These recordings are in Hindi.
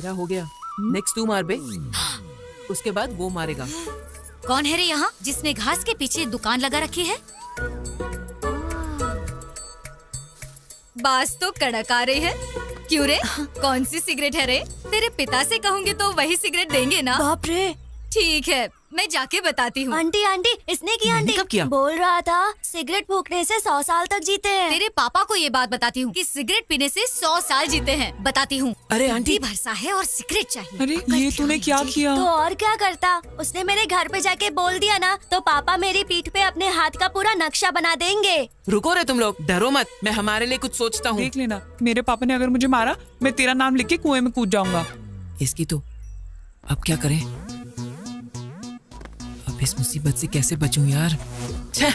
मेरा हो गया। नेक्स्ट तू मार बे, उसके बाद वो मारेगा। कौन है रे यहाँ जिसने घास के पीछे दुकान लगा रखी है? बास तो कड़क आ रही है। क्यों रे, कौन सी सिगरेट है रे? तेरे पिता से कहूँगी तो वही सिगरेट देंगे ना? बाप रे। ठीक है, मैं जाके बताती हूँ। आंटी आंटी, इसने किया आंटी। कब किया? बोल रहा था सिगरेट फूकने से 100 साल तक जीते हैं। तेरे पापा को ये बात बताती हूँ कि सिगरेट पीने से 100 साल जीते हैं। बताती हूँ। अरे आंटी, भरसा है और सिगरेट चाहिए। अरे ये तूने क्या किया? तो और क्या करता, उसने मेरे घर पे जाके बोल दिया ना, तो पापा मेरी पीठ पे अपने हाथ का पूरा नक्शा बना देंगे। रुको रे तुम लोग, डरो मत, मैं हमारे लिए कुछ सोचता हूँ। देख लेना, मेरे पापा ने अगर मुझे मारा, मैं तेरा नाम लिख के कुएं में कूद जाऊंगा। इसकी तो अब क्या करें? अब इस मुसीबत से कैसे बचूं यार? छह!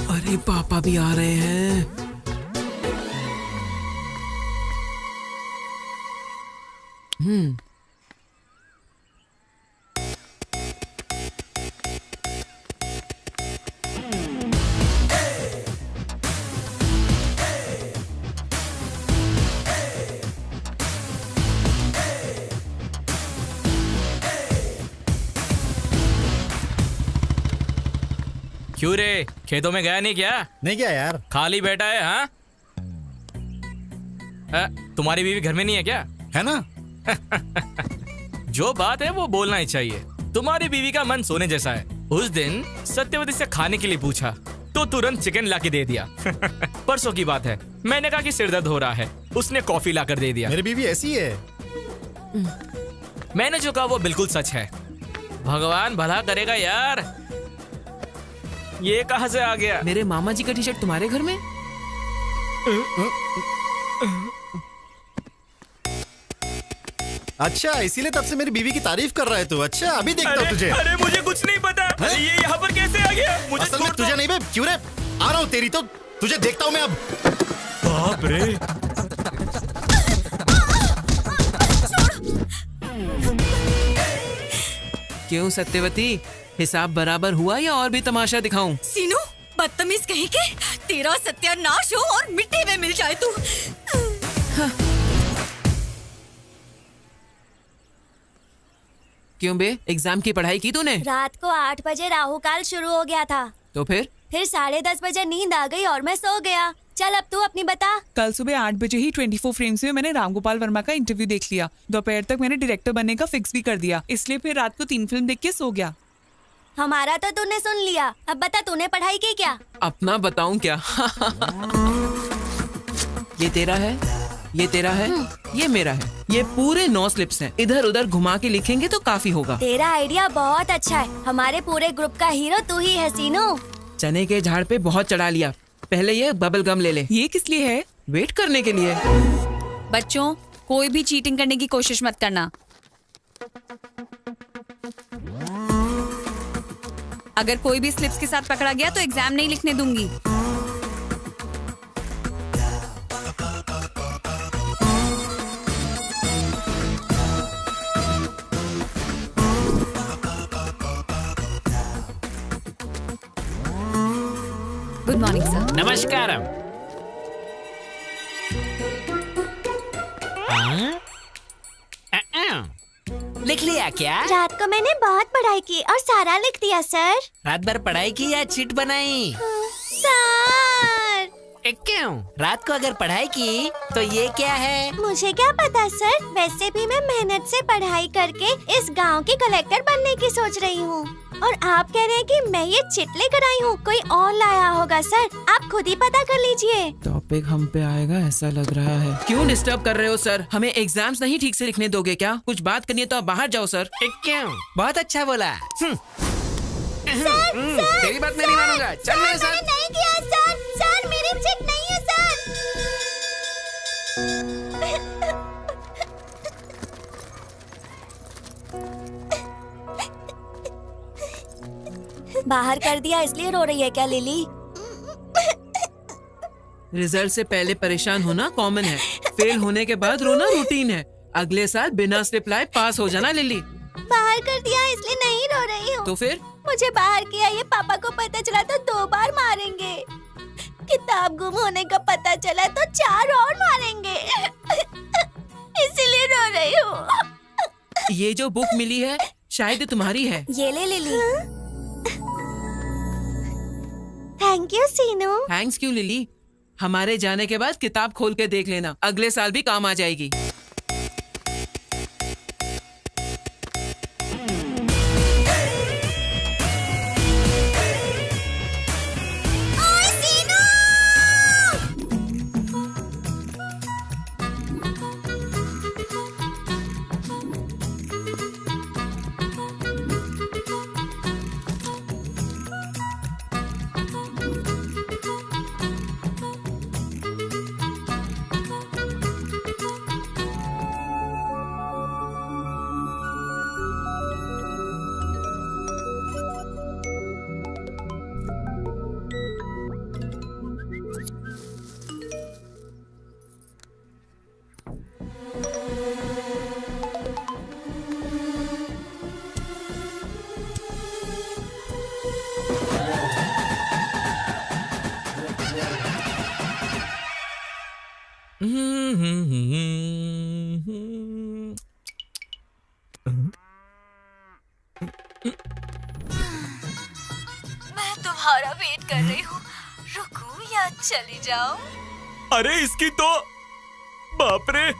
अरे पापा भी आ रहे हैं। क्यों रे, खेतों में गया नहीं क्या? नहीं क्या यार, खाली बैठा है? हाँ, तुम्हारी बीवी घर में नहीं है क्या? है ना। जो बात है वो बोलना ही चाहिए। तुम्हारी बीवी का मन सोने जैसा है। उस दिन सत्यवती से खाने के लिए पूछा तो तुरंत चिकन लाके दे दिया। परसों की बात है, मैंने कहा कि सिर दर्द हो रहा है, उसने कॉफी लाकर दे दिया। मेरी बीवी ऐसी है। मैंने जो कहा वो बिल्कुल सच है। भगवान भला करेगा यार। ये कहाँ से आ गया? मेरे मामा जी का टी शर्ट तुम्हारे घर में? अच्छा, इसीलिए तब से मेरी बीवी की तारीफ कर रहा है तू। अच्छा, अभी देखता हूँ तुझे। अरे मुझे कुछ नहीं पता। है? ये यहाँ पर कैसे आ गया? मुझे असल में छोड़ दो। तुझे नहीं बे, क्यों रे? आ रहा हूँ तेरी तो, तुझे देखता हूँ मैं अब। बाप रे। क्यों सत्यवती, हिसाब बराबर हुआ या और भी तमाशा दिखाऊं? सीनू, बदतमीज कहीं के, तेरा सत्यानाश हो और मिट्टी में मिल जाए तू। क्यों बे, एग्जाम की पढ़ाई की तूने? रात को 8 बजे राहु काल शुरू हो गया था, तो फिर 10:30 बजे नींद आ गई और मैं सो गया। चल अब तू अपनी बता। कल सुबह 8 बजे ही 24 फ्रेम्स में मैंने रामगोपाल वर्मा का इंटरव्यू देख लिया। दोपहर तक मैंने डायरेक्टर बनने का फिक्स भी कर दिया, इसलिए फिर रात को 3 फिल्म देख के सो गया। हमारा तो तूने सुन लिया, अब बता तूने पढ़ाई की क्या? अपना बताऊं क्या? ये तेरा है, ये तेरा है, ये मेरा है। ये पूरे 9 स्लिप्स हैं। इधर उधर घुमा के लिखेंगे तो काफी होगा। तेरा आइडिया बहुत अच्छा है। हमारे पूरे ग्रुप का हीरो तू ही है सीनू। चने के झाड़ पे बहुत चढ़ा लिया। पहले ये बबल गम ले ले। ये किस लिए है? वेट करने के लिए। बच्चों, कोई भी चीटिंग करने की कोशिश मत करना। अगर कोई भी स्लिप्स के साथ पकड़ा गया तो एग्जाम नहीं लिखने दूंगी। Good morning sir. नमस्कारम। लिख लिया क्या? रात को मैंने बहुत पढ़ाई की और सारा लिख दिया सर। रात भर पढ़ाई की या चिट बनाई? सर क्यों? रात को अगर पढ़ाई की तो ये क्या है? मुझे क्या पता सर, वैसे भी मैं मेहनत से पढ़ाई करके इस गांव की कलेक्टर बनने की सोच रही हूँ। और आप कह रहे हैं कि मैं ये चिट लेकर आई हूँ, कोई और लाया होगा सर, आप खुद ही पता कर लीजिए। टॉपिक हम पे आएगा ऐसा लग रहा है। क्यों डिस्टर्ब कर रहे हो सर? हमें एग्जाम्स नहीं ठीक से लिखने दोगे क्या? कुछ बात करनी है तो आप बाहर जाओ सर। क्यों? बहुत अच्छा बोला। तेरी बात मैं नहीं मानूंगा। चल मेरे साथ। नहीं किया सर, सर मेरी चिट नहीं है सर। बाहर कर दिया इसलिए रो रही है क्या लिली? रिजल्ट से पहले परेशान होना कॉमन है, फेल होने के बाद रोना रूटीन है। अगले साल बिना स्लिप लाए पास हो जाना लिली। बाहर कर दिया इसलिए नहीं रो रही हूँ। तो फिर मुझे बाहर किया ये पापा को पता चला तो 2 बार मारेंगे। किताब गुम होने का पता चला तो 4 और मारेंगे। इसीलिए रो रही हूँ। ये जो बुक मिली है शायद ये तुम्हारी है। ये ले Lily. Thank you Seenu. Thanks क्यों लिली? हमारे जाने के बाद किताब खोल के देख लेना, अगले साल भी काम आ जाएगी। मैं तुम्हारा वेट कर रही हूँ। रुकूं या चली जाऊं? अरे इसकी तो बाप रे।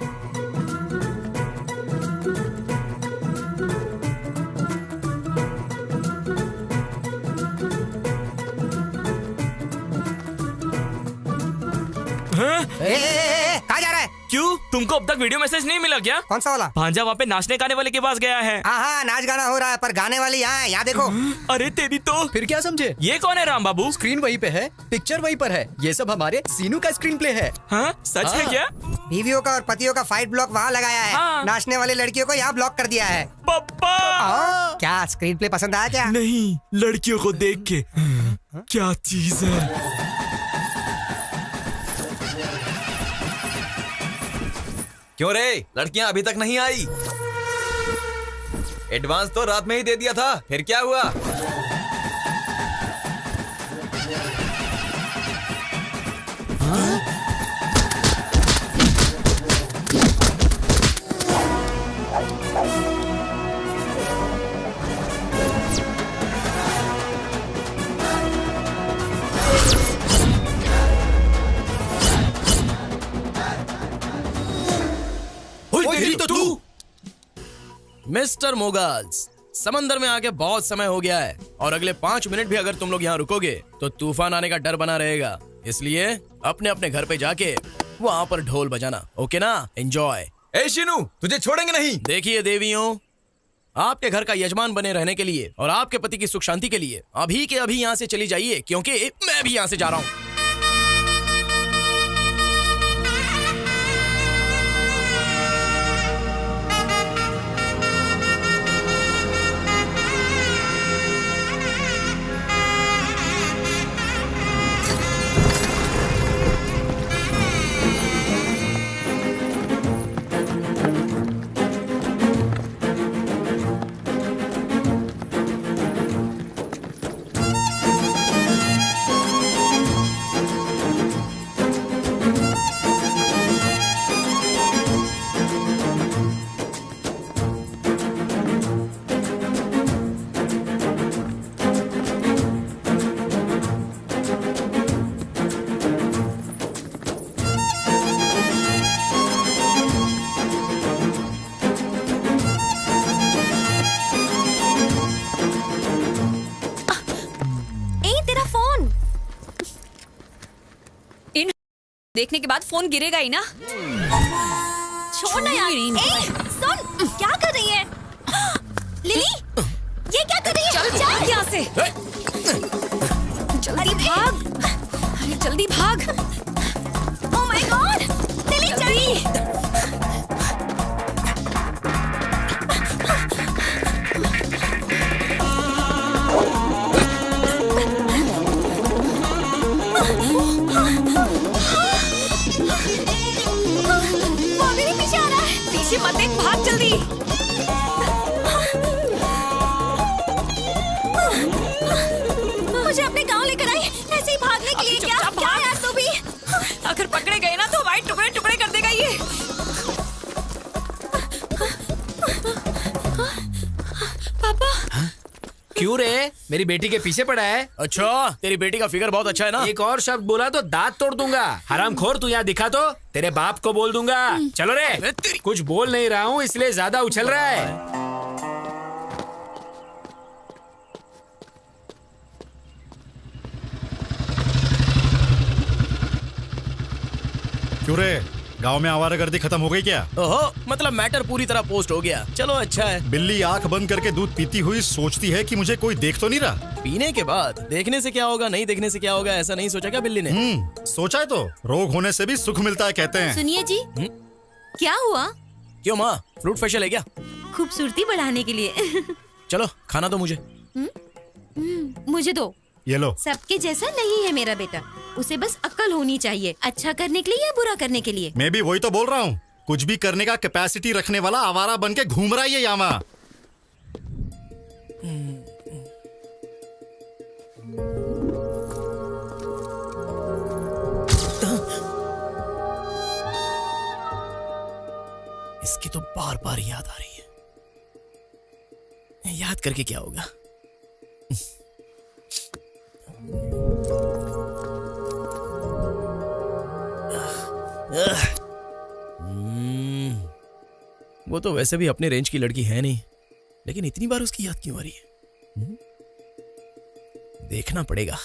कहाँ जा रहा है? क्यों, तुमको अब तक वीडियो मैसेज नहीं मिला क्या? कौन सा वाला? भांजा वहाँ पे नाचने गाने वाले के पास गया है। हाँ, नाच गाना हो रहा है पर गाने वाली यहाँ है, यहाँ देखो। अरे तेरी तो। फिर क्या समझे? ये कौन है राम बाबू? स्क्रीन वहीं पे है, पिक्चर वहीं पर है। ये सब हमारे सीनू का स्क्रीन प्ले है। हाँ सच है हाँ। क्या? बीवियों का और पतियों का फाइट ब्लॉक वहाँ लगाया है। हाँ। नाचने वाली लड़कियों को यहाँ ब्लॉक कर दिया है। पापा क्या स्क्रीन प्ले पसंद आया क्या? नहीं, लड़कियों को देख के क्या चीज है। क्यों रे, लड़कियां अभी तक नहीं आई? एडवांस तो रात में ही दे दिया था, फिर क्या हुआ? तेरी तो तू। मिस्टर मोगल्स, समंदर में आके बहुत समय हो गया है और अगले 5 मिनट भी अगर तुम लोग यहाँ रुकोगे तो तूफान आने का डर बना रहेगा। इसलिए अपने अपने घर पे जाके वहाँ पर ढोल बजाना, ओके ना? एंजॉय। ए शीनू, तुझे छोड़ेंगे नहीं। देखिए देवियों, आपके घर का यजमान बने रहने के लिए और आपके पति की सुख शांति के लिए अभी के अभी यहाँ से चली जाइए, क्योंकि मैं भी यहाँ से जा रहा हूँ। देखने के बाद फोन गिरेगा ही ना। छोड़ ना यार। ए, सुन, क्या कर रही है? लिली, ये क्या कर रही है? चल भाग यहाँ से। जल्दी भाग। अरे जल्दी भाग। ओह माय गॉड, लिली जल्दी। वो अभी भी पीछे आ रहा है। पीछे मत देख, भाग जल्दी। क्यों रे? मेरी बेटी के पीछे पड़ा है। अच्छा, तेरी बेटी का फिगर बहुत अच्छा है ना। एक और शब्द बोला तो दांत तोड़ दूंगा। हरामखोर, तू यहाँ दिखा तो तेरे बाप को बोल दूंगा। चलो रे, कुछ बोल नहीं रहा हूँ इसलिए ज्यादा उछल रहा है। क्यों रे, गांव में आवारागर्दी खत्म हो गई क्या? ओहो, मतलब मैटर पूरी तरह पोस्ट हो गया। चलो अच्छा है। बिल्ली आंख बंद करके दूध पीती हुई सोचती है कि मुझे कोई देख तो नहीं रहा। पीने के बाद देखने से क्या होगा, नहीं देखने से क्या होगा, ऐसा नहीं सोचा क्या बिल्ली ने? सोचा है तो रोग होने से भी सुख मिलता है कहते हैं। सुनिए जी, क्या हुआ? क्यों माँ, फ्रूट फेशियल है क्या? खूबसूरती बढ़ाने के लिए। चलो खाना दो मुझे। मुझे दो। ये लो। सबके जैसा नहीं है मेरा बेटा, उसे बस अक्ल होनी चाहिए, अच्छा करने के लिए या बुरा करने के लिए। मैं भी वही तो बोल रहा हूँ, कुछ भी करने का कैपेसिटी रखने वाला आवारा बन के घूम रहा है ये यामा। इसकी तो बार बार याद आ रही है। याद करके क्या होगा? वो तो वैसे भी अपने रेंज की लड़की है नहीं, लेकिन इतनी बार उसकी याद क्यों आ रही है? देखना पड़ेगा।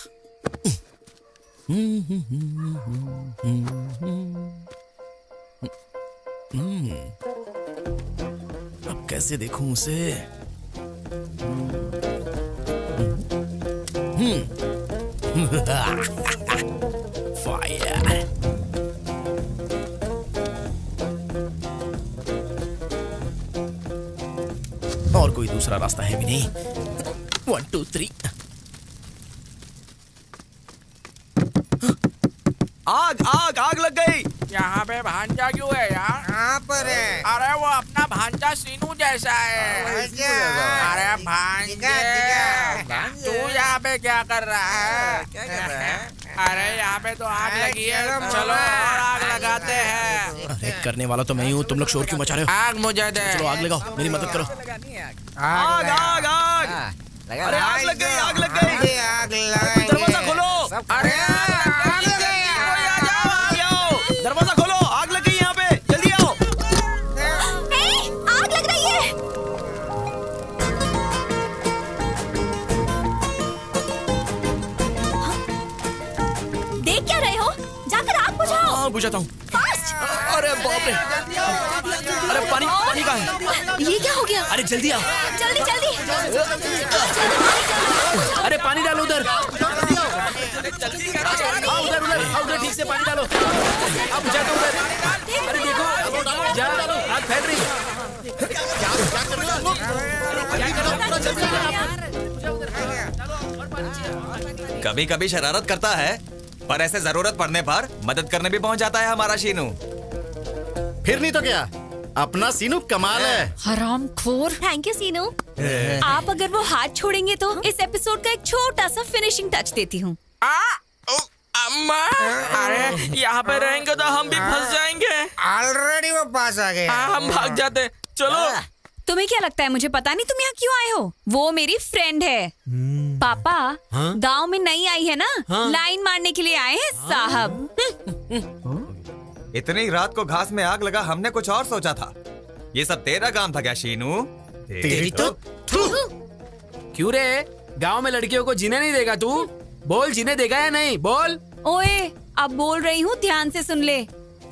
अब कैसे देखूं उसे? फायर। और कोई दूसरा रास्ता है भी नहीं। 1 2 3। आग आग आग लग गई। यहाँ पे भांजा क्यों है यार? कहाँ पर है? अरे वो अपना भांजा सीनू जैसा है। अरे भांजे, तू यहाँ पे क्या कर रहा है? क्या कर रहा है? अरे यहाँ पे तो आग लगी है, चलो और आग लगाते हैं। अरे करने वाला तो मैं ही हूँ, तुम लोग शोर क्यों मचा रहे हो? आग मुझे दे। चलो आग लगाओ, मेरी मदद करो। आग आग आग। अरे आग लग गई, आग लग गई। आग लगाएंगे। दरवाजा खोलो। अरे दरवाजा खोलो, आग लग गई यहाँ पे, जल्दी आओ। आग लग रही है। देख क्या रहे हो? जाकर आग बुझाओ। हाँ बुझाता हूँ। फास्ट। अरे बाप रे, अरे पानी पानी कहाँ है? ये क्या हो गया? अरे जल्दी आओ। जल्दी जल्दी। अरे पानी डालो उधर। उधर उधर उधर ठीक से पानी डालो। आप बुझा दो उधर। अरे देखो, जा आग फैल रही। कभी कभी शरारत करता है, पर ऐसे जरूरत पड़ने पर मदद करने भी पहुंच जाता है हमारा शीनू। फिर नहीं तो क्या, अपना सीनू कमाल है। हरामखोर। थैंक यू सीनू। आप अगर वो हाथ छोड़ेंगे तो इस एपिसोड का एक छोटा सा फिनिशिंग टच देती हूँ। अम्मा, अरे यहाँ पे रहेंगे तो हम भी फंस जाएंगे। ऑलरेडी वो पास आ गए। हाँ, हम भाग जाते। चलो। तुम्हें क्या लगता है मुझे पता नहीं तुम यहाँ क्यों आए हो? वो मेरी फ्रेंड है। पापा गांव में नई आई है ना, लाइन मारने के लिए आए हैं साहब। इतनी रात को घास में आग लगा, हमने कुछ और सोचा था। ये सब तेरा काम था क्या शीनू? तेरी तो क्यों रे, गांव में लड़कियों को जीने नहीं देगा तू? बोल, जीने देगा या नहीं? बोल। ओए, अब बोल रही हूँ, ध्यान से सुन ले।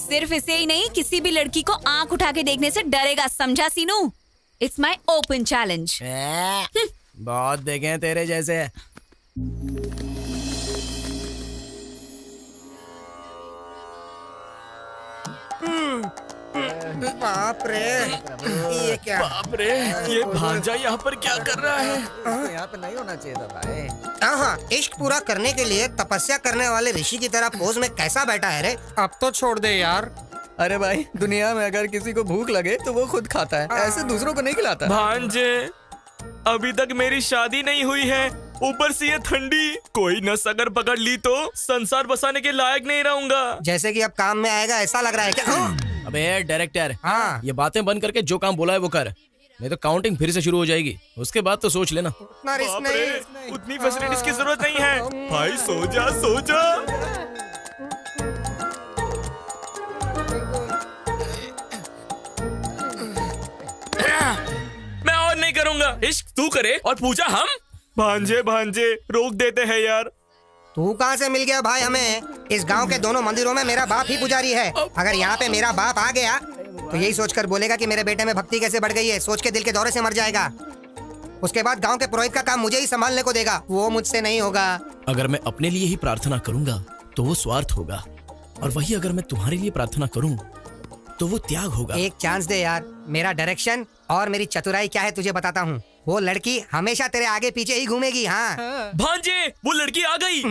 सिर्फ इसे ही नहीं, किसी भी लड़की को आंख उठा के देखने से डरेगा, समझा Seenu? It's my open challenge. बहुत देखे हैं तेरे जैसे। बाप रे, ये क्या? बाप रे, ये भांजा यहाँ पर क्या कर रहा है? यहाँ पे नहीं होना चाहिए था भाई। हाँ, इश्क पूरा करने के लिए तपस्या करने वाले ऋषि की तरह पोज में कैसा बैठा है रे? अब तो छोड़ दे यार। अरे भाई, दुनिया में अगर किसी को भूख लगे तो वो खुद खाता है, ऐसे दूसरों को नहीं खिलाता। भांजे, अभी तक मेरी शादी नहीं हुई है, ऊपर से ये ठंडी। कोई नस अगर पकड़ ली तो संसार बसाने के लायक नहीं रहूंगा। जैसे कि अब काम में आएगा ऐसा लग रहा है क्या? अबे डायरेक्टर, हाँ। ये बातें बंद करके जो काम बोला है वो कर। नहीं तो काउंटिंग फिर से शुरू हो जाएगी। उसके बाद तो सोच लेना। उतना रिस्क नहीं। उतनी फैसिलिटीज की जरूरत नहीं है। भाई सो जा सो जा। मैं और नहीं करूंगा। इश्क तू करे और पूजा हम। भांजे भांजे रोक देते हैं यार। तू कहाँ से मिल गया भाई हमें? इस गांव के दोनों मंदिरों में मेरा बाप ही पुजारी है। अगर यहाँ पे मेरा बाप आ गया तो यही सोचकर बोलेगा कि मेरे बेटे में भक्ति कैसे बढ़ गई है। सोच के दिल के दौरे से मर जाएगा। उसके बाद गांव के पुरोहित का काम मुझे ही संभालने को देगा। वो मुझसे नहीं होगा। अगर मैं अपने लिए ही प्रार्थना करूंगा तो वो स्वार्थ होगा, और वही अगर मैं तुम्हारे लिए प्रार्थना करूं तो वो त्याग होगा। एक चांस दे यार। मेरा डायरेक्शन और मेरी चतुराई क्या है तुझे बताता हूँ। वो लड़की हमेशा तेरे आगे पीछे ही घूमेगी। हाँ भांजे वो लड़की आ गई।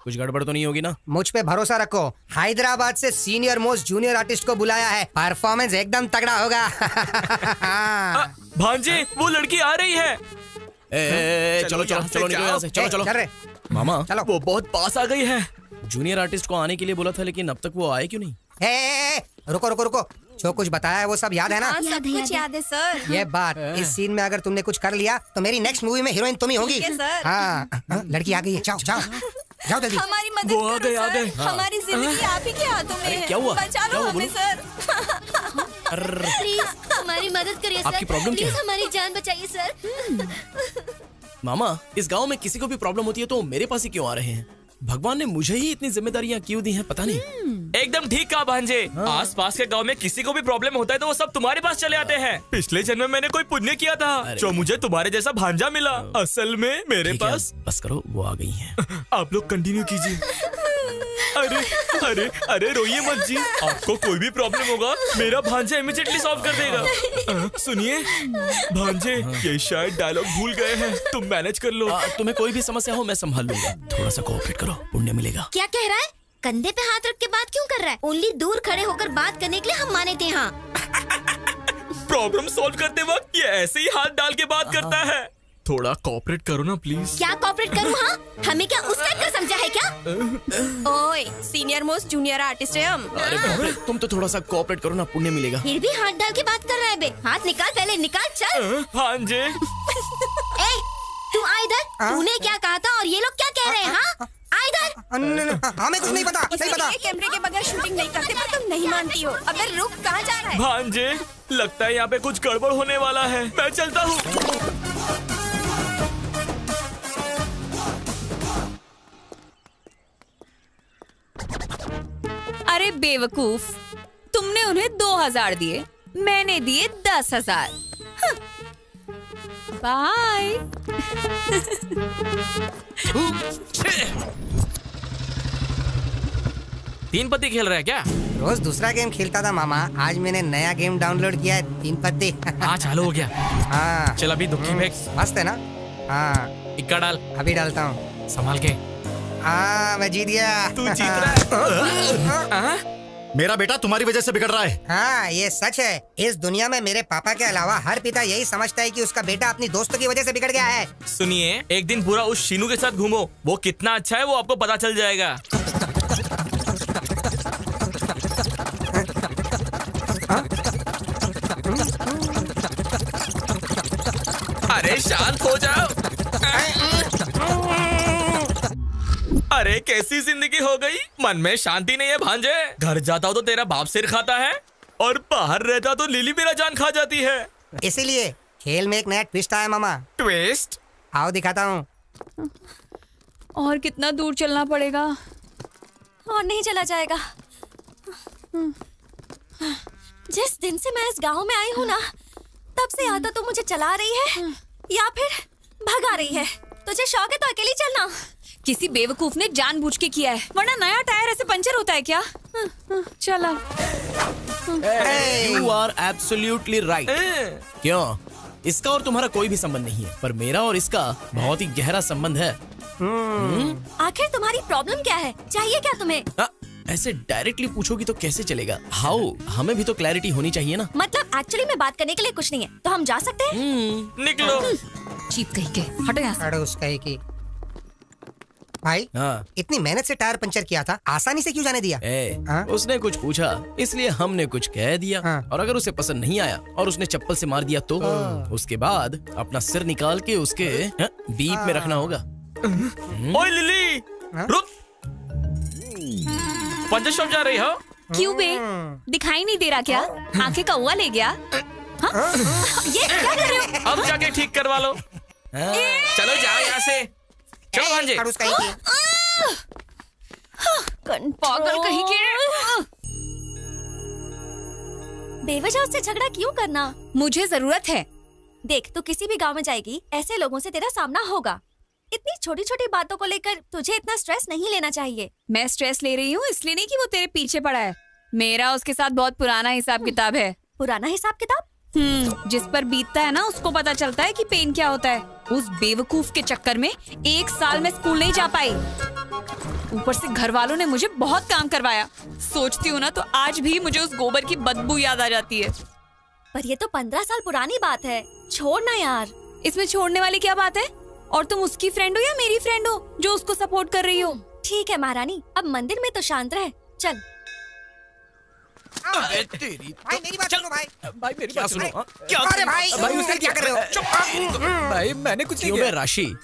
कुछ गड़बड़ तो नहीं होगी ना? मुझ पे भरोसा रखो। हैदराबाद से सीनियर मोस्ट जूनियर आर्टिस्ट को बुलाया है। परफॉर्मेंस एकदम तगड़ा होगा। भांजे वो लड़की आ रही है। चलो चलो चलो निकलो यहाँ से। चलो चलो चल रहे मामा। चलो। वो बहुत पास आ गई है। जूनियर आर्टिस्ट को आने के लिए बोला था, लेकिन अब तक वो आए क्यों नहीं? रुको रुको रुको। जो कुछ बताया है वो सब याद है ना? हाँ, सब कुछ याद है सर। ये बात, इस सीन में अगर तुमने कुछ कर लिया तो मेरी नेक्स्ट मूवी में हीरोइन तुम ही होगी। सर। हाँ लड़की आ गई है। जाओ जाओ जाओ जल्दी। हमारी मदद वो आ करो गए, आ गए। सर। हमारी जिंदगी आप ही के हाथों में है। क्या हुआ? बचा क्या लो हुआ? हमें सर। प्लीज हमारी मदद करिए सर। आपकी प्रॉब्लम क्या प्लीज है? हमारी जान बचाइए सर। मामा, इस गांव में किसी को भी प्रॉब्लम होती है तो मेरे पास ही क्यों आ रहे हैं? भगवान ने मुझे ही इतनी जिम्मेदारियां क्यों दी हैं पता नहीं। एकदम ठीक कहा भांजे। आस पास के गांव में किसी को भी प्रॉब्लम होता है तो वो सब तुम्हारे पास चले आते हैं। पिछले जन्म में मैंने कोई पुण्य किया था जो मुझे तुम्हारे जैसा भांजा मिला। असल में मेरे ठीक है, पास। बस करो, वो आ गई हैं। आप लोग कंटिन्यू कीजिए। अरे अरे अरे रोइए मत जी। आपको कोई भी प्रॉब्लम होगा मेरा भांजा इमीडिएटली सॉल्व कर देगा। सुनिए भांजे, ये शायद डायलॉग भूल गए हैं। तुम मैनेज कर लो। तुम्हें कोई भी समस्या हो मैं संभाल लूंगा। थोड़ा सा कोऑपरेट करो, पुण्य मिलेगा। क्या कह रहा है? कंधे पे हाथ रख के बात क्यों कर रहा है? ओनली दूर खड़े होकर बात करने के लिए हम माने थे। हाँ प्रॉब्लम सॉल्व करते वक्त ये ऐसे ही हाथ डाल के बात करता है। थोड़ा कोऑपरेट करो ना प्लीज। क्या कोऑपरेट करूँ? हाँ हमें क्या उस टाइप का समझा है क्या? ओए सीनियर मोस्ट जूनियर आर्टिस्ट है हम। अरे बाप रे, तुम तो थोड़ा सा कोऑपरेट करो ना, पुण्य मिलेगा। फिर भी हाथ डाल के बात कर रहा है बे। हाथ निकाल, पहले निकाल। चल भांजे। ए, तू आ इधर। तूने क्या कहा था और ये लोग क्या कह रहे हैं? हाँ आ इधर। हमें कुछ नहीं पता। नहीं पता। कैमरे के बगैर शूटिंग नहीं करते पर तुम नहीं मानती हो। अगर रुक, कहाँ जा रहा है? भांजे लगता है यहाँ पे कुछ गड़बड़ होने वाला है। मैं चलता हूँ। अरे बेवकूफ, तुमने उन्हें 2000 दिए, मैंने दिए 10,000। बाय। तीन पत्ती खेल रहा है क्या? रोज दूसरा गेम खेलता था मामा। आज मैंने नया गेम डाउनलोड किया है, 3 पत्ती। हाँ चालू हो गया। हाँ चल अभी दुखी फेंक। मस्त है ना? हाँ इक्का डाल। अभी डालता हूँ। संभाल के। हाँ मैं जीत गया। तू जीत रहा है। मेरा बेटा तुम्हारी वजह से बिगड़ रहा है। हाँ ये सच है। इस दुनिया में मेरे पापा के अलावा हर पिता यही समझता है कि उसका बेटा अपनी दोस्तों की वजह से बिगड़ गया है। सुनिए, एक दिन पूरा उस शीनू के साथ घूमो। वो कितना अच्छा है वो आपको पता चल जाएगा। अरे शांत हो जाओ। अरे कैसी जिंदगी हो गई। मन में शांति नहीं है भांजे। घर जाता हो तो तेरा बाप सिर खाता है और बाहर रहता तो लिली मेरा जान खा जाती है। इसीलिए खेल में एक नया ट्विस्ट आया मामा। ट्विस्ट? आओ दिखाता हूँ। और कितना दूर चलना पड़ेगा? और नहीं चला जाएगा। जिस दिन से मैं इस गांव में आई हूँ ना, तब से या तो तू मुझे चला रही है या फिर भगा रही है। तुझे शौक है तो अकेली चलना। किसी बेवकूफ ने जानबूझ के किया है, वरना नया टायर ऐसे पंचर होता है क्या? चला। You are absolutely right. क्यों? इसका और तुम्हारा कोई भी संबंध नहीं है, पर मेरा और इसका बहुत ही गहरा संबंध है। आखिर तुम्हारी प्रॉब्लम क्या है? चाहिए क्या तुम्हें? ऐसे डायरेक्टली पूछोगी तो कैसे चलेगा? हाउ? हमें भी तो क्लैरिटी होनी चाहिए ना। मतलब एक्चुअली में बात करने के लिए कुछ नहीं है, तो हम जा सकते हैं? निकलो। चीप कहीं के, हटो यहाँ से। अड़ोस कहीं की। भाई, इतनी मेहनत से टायर पंचर किया था, आसानी से क्यों जाने दिया? उसने कुछ पूछा, इसलिए हमने कुछ कह दिया। और अगर उसे पसंद नहीं आया और उसने चप्पल से मार दिया तो उसके बाद अपना सिर निकाल के उसके बीप में रखना होगा। ओए लिली, रुक। पंचर शॉप जा रही हो? क्यों बे? दिखाई नहीं दे रहा क्या? आंखें कौवा ले गया? ये क्या कर रहे हो? अब जाके ठीक करवा लो। चलो जाओ यहाँ से। चलो भांजे। पागल कहीं के। बेवजह उससे झगड़ा क्यों करना? मुझे जरूरत है। देख, तू किसी भी गांव में जाएगी, ऐसे लोगों से तेरा सामना होगा। इतनी छोटी छोटी बातों को लेकर तुझे इतना स्ट्रेस नहीं लेना चाहिए। मैं स्ट्रेस ले रही हूँ इसलिए नहीं कि वो तेरे पीछे पड़ा है। मेरा उसके साथ बहुत पुराना हिसाब किताब है। पुराना हिसाब किताब? जिस पर बीतता है ना, उसको पता चलता है कि पेन क्या होता है। उस बेवकूफ के चक्कर में 1 साल में स्कूल नहीं जा पाई। ऊपर से घर वालों ने मुझे बहुत काम करवाया। सोचती हूँ ना तो आज भी मुझे उस गोबर की बदबू याद आ जाती है। पर ये तो 15 साल पुरानी बात है, छोड़ना यार। इसमें छोड़ने वाली क्या बात है? और तुम उसकी फ्रेंड हो या मेरी फ्रेंड हो जो उसको सपोर्ट कर रही हो? ठीक है महारानी, अब मंदिर में तो शांत रहे। चल। भाई मेरी बात सुनो भाई। भाई मेरी बात सुनो। अरे भाई, उसने क्या कर रहे हो? भाई मैंने कुछ नहीं किया। राशि,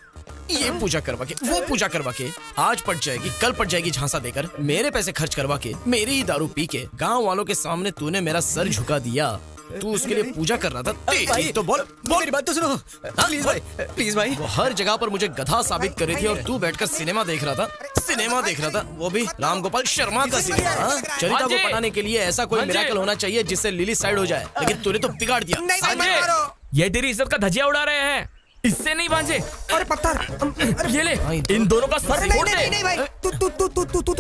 ये पूजा करवा के, वो पूजा करवा के, आज पट जाएगी, कल पट जाएगी झांसा देकर, मेरे पैसे खर्च करवा के, मेरी ही दारू पी के, गांव वालों के सामने तूने मेरा सर झुका दिया। तू उसके लिए पूजा कर रहा था। भाई तो बोल मेरी बात तो सुनो। प्लीज भाई, प्लीज भाई। वो हर जगह पर मुझे गधा साबित कर रही थी और तू बैठकर सिनेमा देख रहा था। सिनेमा देख रहा था, वो भी राम गोपाल शर्मा का सिनेमा। चरिता को पटाने के लिए ऐसा कोई मिरेकल होना चाहिए जिससे लिली साइड हो जाए, लेकिन तूने तो बिगाड़ दिया। ये तेरी इज्जत का धजिया उड़ा रहे हैं, इससे नहीं भांजे। अरे पत्थर, ये ले, इन दोनों का सर फोड़ दे। नहीं भाई,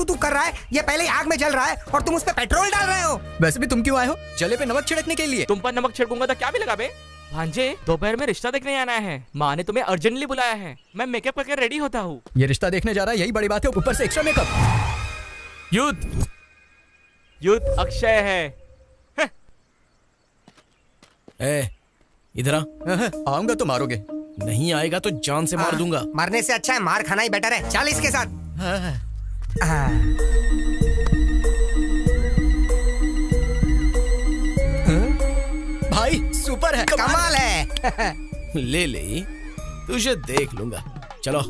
तू कर रहा है। ये पहले ही आग में जल रहा है और तुम उस पे पेट्रोल डाल रहे हो। वैसे भी तुम क्यों आए हो? जले पे नमक छिड़कने के लिए। तुम पर नमक छिड़कूंगा तो क्या भी लगा बे? भांजे, दोपहर में रिश्ता देखने आना है। माँ ने तुम्हें अर्जेंटली बुलाया है। मैं मेकअप करके रेडी होता हूँ। ये रिश्ता देखने जा रहा है, यही बड़ी बात है, ऊपर से एक्स्ट्रा मेकअप। युद्ध अक्षय है। इधर आऊंगा तो मारोगे, नहीं आएगा तो जान से मार दूंगा। मारने से अच्छा है मार खाना ही बेटर है। चल इसके साथ। भाई सुपर है, कमाल है। ले तुझे देख लूंगा। चलो।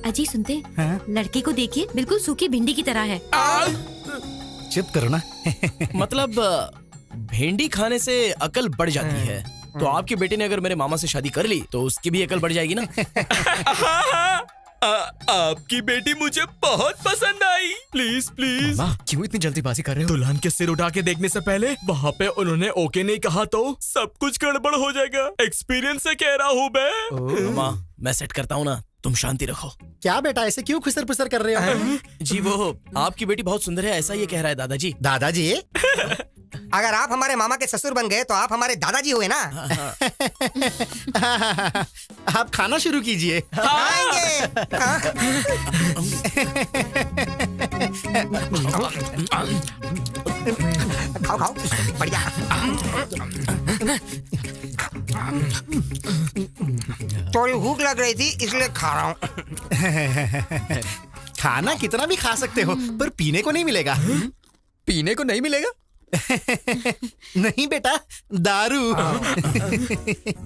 अजी सुनते, लड़के को देखिए, बिल्कुल सूखी भिंडी की तरह है। चुप करो ना। मतलब भिंडी खाने से अकल बढ़ जाती है। तो आपकी बेटी ने अगर मेरे मामा से शादी कर ली तो उसकी भी अकल बढ़ जाएगी ना। आपकी बेटी मुझे बहुत पसंद आई। Please please. क्यों इतनी जल्दीबाजी कर रहे हो? दुल्हन के सिर उठा के देखने से पहले वहाँ पे उन्होंने ओके नहीं कहा तो सब कुछ गड़बड़ हो जाएगा। एक्सपीरियंस से कह रहा हूँ मैं। मामा, मैं सेट करता हूँ ना, तुम शांति रखो। क्या बेटा, ऐसे क्यों खुसर पुसर कर रहे हो? जी वो आपकी बेटी बहुत सुंदर है, ऐसा ये कह रहा है दादाजी। दादाजी? अगर आप हमारे मामा के ससुर बन गए तो आप हमारे दादाजी हुए ना। आप खाना शुरू कीजिए। खाओ खाओ, बढ़िया। थोड़ी भूख लग रही थी इसलिए खा रहा हूँ। खाना कितना भी खा सकते हो पर पीने को नहीं मिलेगा। पीने को नहीं मिलेगा? नहीं बेटा, दारू।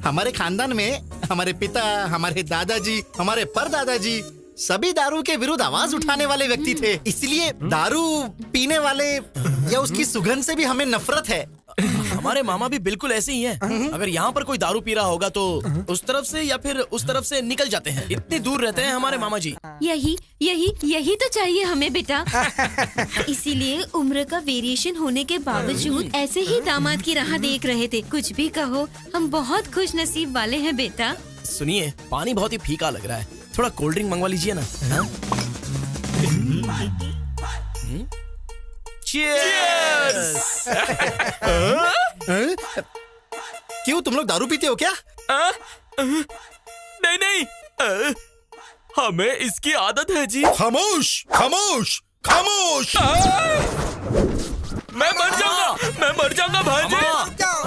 हमारे खानदान में हमारे पिता, हमारे दादाजी, हमारे परदादाजी सभी दारू के विरुद्ध आवाज उठाने वाले व्यक्ति थे, इसलिए दारू पीने वाले या उसकी सुगंध से भी हमें नफरत है। हमारे मामा भी बिल्कुल ऐसे ही हैं। अगर यहाँ पर कोई दारू पी रहा होगा तो उस तरफ से या फिर उस तरफ से निकल जाते हैं। इतनी दूर रहते हैं हमारे मामा जी। यही तो चाहिए हमें बेटा। इसीलिए उम्र का वेरिएशन होने के बावजूद ऐसे ही दामाद की राह देख रहे थे। कुछ भी कहो, हम बहुत खुश नसीब वाले हैं बेटा। सुनिए, पानी बहुत ही फीका लग रहा है, थोड़ा कोल्ड ड्रिंक मंगवा लीजिए ना। Cheers! क्यों, तुम लोग दारू पीते हो क्या? नहीं, हमें इसकी आदत है जी। खामोश खामोश खामोश। मैं मर जाऊंगा भांजे।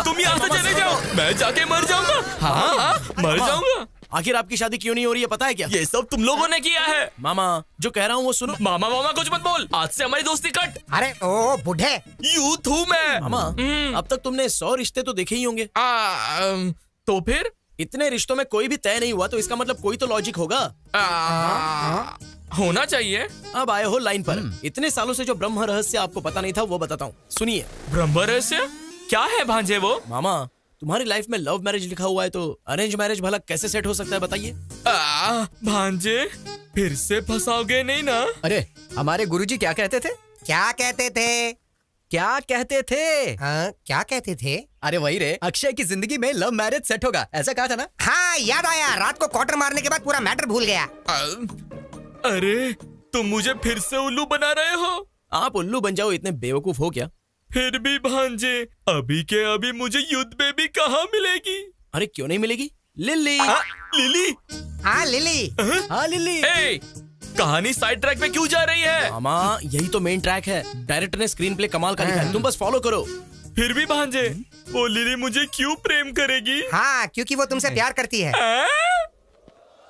तुम यहाँ से चले जाओ, मैं जाके मर जाऊंगा। हाँ, मर जाऊंगा। आखिर आपकी शादी क्यों नहीं हो रही है पता है क्या? ये सब तुम लोगों ने किया है। मामा, जो कह रहा हूँ वो सुनो। मामा कुछ मत बोल, आज से हमारी दोस्ती कट। अरे ओ बुढ़े, यूथ हूँ मैं। मामा, अब तक तुमने 100 रिश्ते तो देखे ही होंगे। तो फिर इतने रिश्तों में कोई भी तय नहीं हुआ तो इसका मतलब कोई तो लॉजिक होगा। होना चाहिए। अब आए हो लाइन पर। इतने सालों से जो ब्रह्म रहस्य आपको पता नहीं था वो बताता हूँ, सुनिए। ब्रह्म रहस्य क्या है भांजे वो? मामा, तुम्हारी लाइफ में लव मैरिज लिखा हुआ है तो अरेंज मैरिज भला कैसे सेट हो सकता है बताइए? भांजे, फिर से फंसाओगे नहीं ना? अरे हमारे गुरुजी क्या कहते थे? क्या कहते थे? क्या कहते थे? क्या कहते थे? अरे वही रे, अक्षय की जिंदगी में लव मैरिज सेट होगा, ऐसा कहा था ना? हाँ याद आया, रात को क्वार्टर मारने के बाद पूरा मैटर भूल गया। अरे तुम मुझे फिर से उल्लू बना रहे हो। आप उल्लू बन जाओ, इतने बेवकूफ हो क्या? फिर भी भांजे, अभी के अभी मुझे युद्ध बेबी कहाँ मिलेगी? अरे क्यों नहीं मिलेगी? लिली। लिली? हाँ लिली। हाँ लिली। कहानी साइड ट्रैक पे क्यों जा रही है? मामा, यही तो मेन ट्रैक है। डायरेक्टर ने स्क्रीन प्ले कमाल का लिखा है, तुम बस फॉलो करो। फिर भी भांजे, वो लिली मुझे क्यों प्रेम करेगी? हाँ, क्योंकि वो तुमसे प्यार करती है।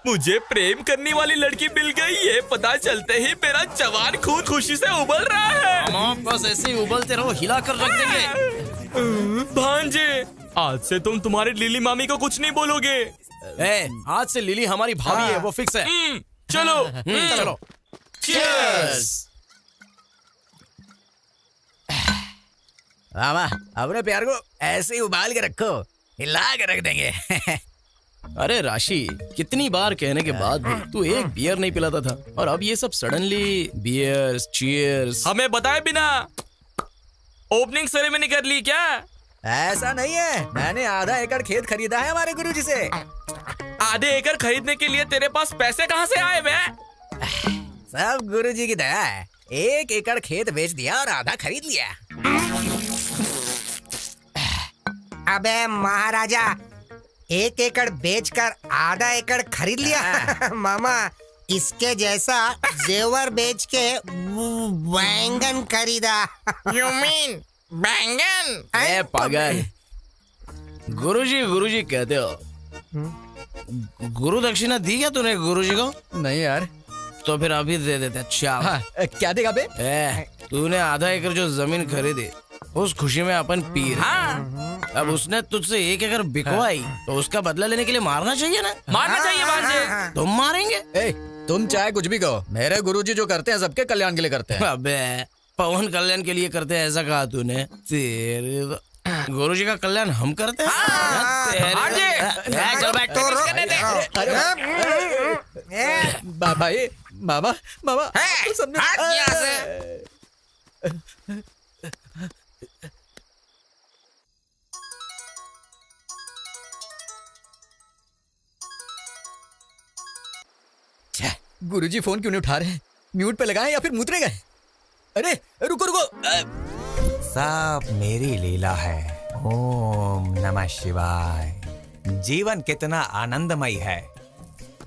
मुझे प्रेम करने वाली लड़की मिल गई, ये पता चलते ही मेरा जवान खून खुशी से उबल रहा है। मामा, बस ऐसे ही उबलते रहो, हिला कर रख देंगे। भांजे, आज से तुम तुम्हारी लिली मामी को कुछ नहीं बोलोगे। आज से लिली हमारी भाभी है, वो फिक्स है। चलो चलो। Cheers! मामा, अपने प्यार को ऐसे ही उबाल के रखो, हिला के रख देंगे। अरे राशि, कितनी बार कहने के बाद भी तू एक बियर नहीं पिलाता था और अब ये सब सडनली बियर्स, चीयर्स। हमें बताए बिना ओपनिंग सेरेमनी कर ली क्या? ऐसा नहीं है, मैंने आधा एकड़ खेत खरीदा है हमारे गुरुजी से। आधे एकड़ खरीदने के लिए तेरे पास पैसे कहाँ से आए बे? सब गुरुजी की दया है। 1 एकड़ खेत बेच दिया और आधा खरीद लिया। अबे महाराजा, 1 एकड़ बेचकर आधा एकड़ खरीद लिया। मामा, इसके जैसा जेवर बेच के बैंगन खरीदा। You mean बैंगन? ए पागल, गुरुजी कहते हो। गुरु दक्षिणा दी क्या तूने गुरुजी को? नहीं यार। तो फिर अभी दे देते। अच्छा। हाँ, क्या देगा बे? तूने आधा एकड़ जो जमीन खरीदी, उस खुशी में अपन पी रहे। हाँ। अब उसने तुझसे 1 एकड़ बिकवाई तो उसका बदला लेने के लिए मारना चाहिए ना? मारना चाहिए भांजे। तुम मारेंगे? तुम चाहे कुछ भी कहो, मेरे गुरुजी जो करते हैं सबके कल्याण के लिए करते हैं। अबे, पवन कल्याण के लिए करते हैं ऐसा कहा तूने? तेरे गुरुजी का कल्याण हम करते हैं? भाई, मामा, गुरुजी फोन क्यों नहीं उठा रहे? म्यूट पे लगाएं या फिर मुतरे गए? अरे रुको। सब मेरी लीला है। ओम नमः शिवाय। जीवन कितना आनंदमय है,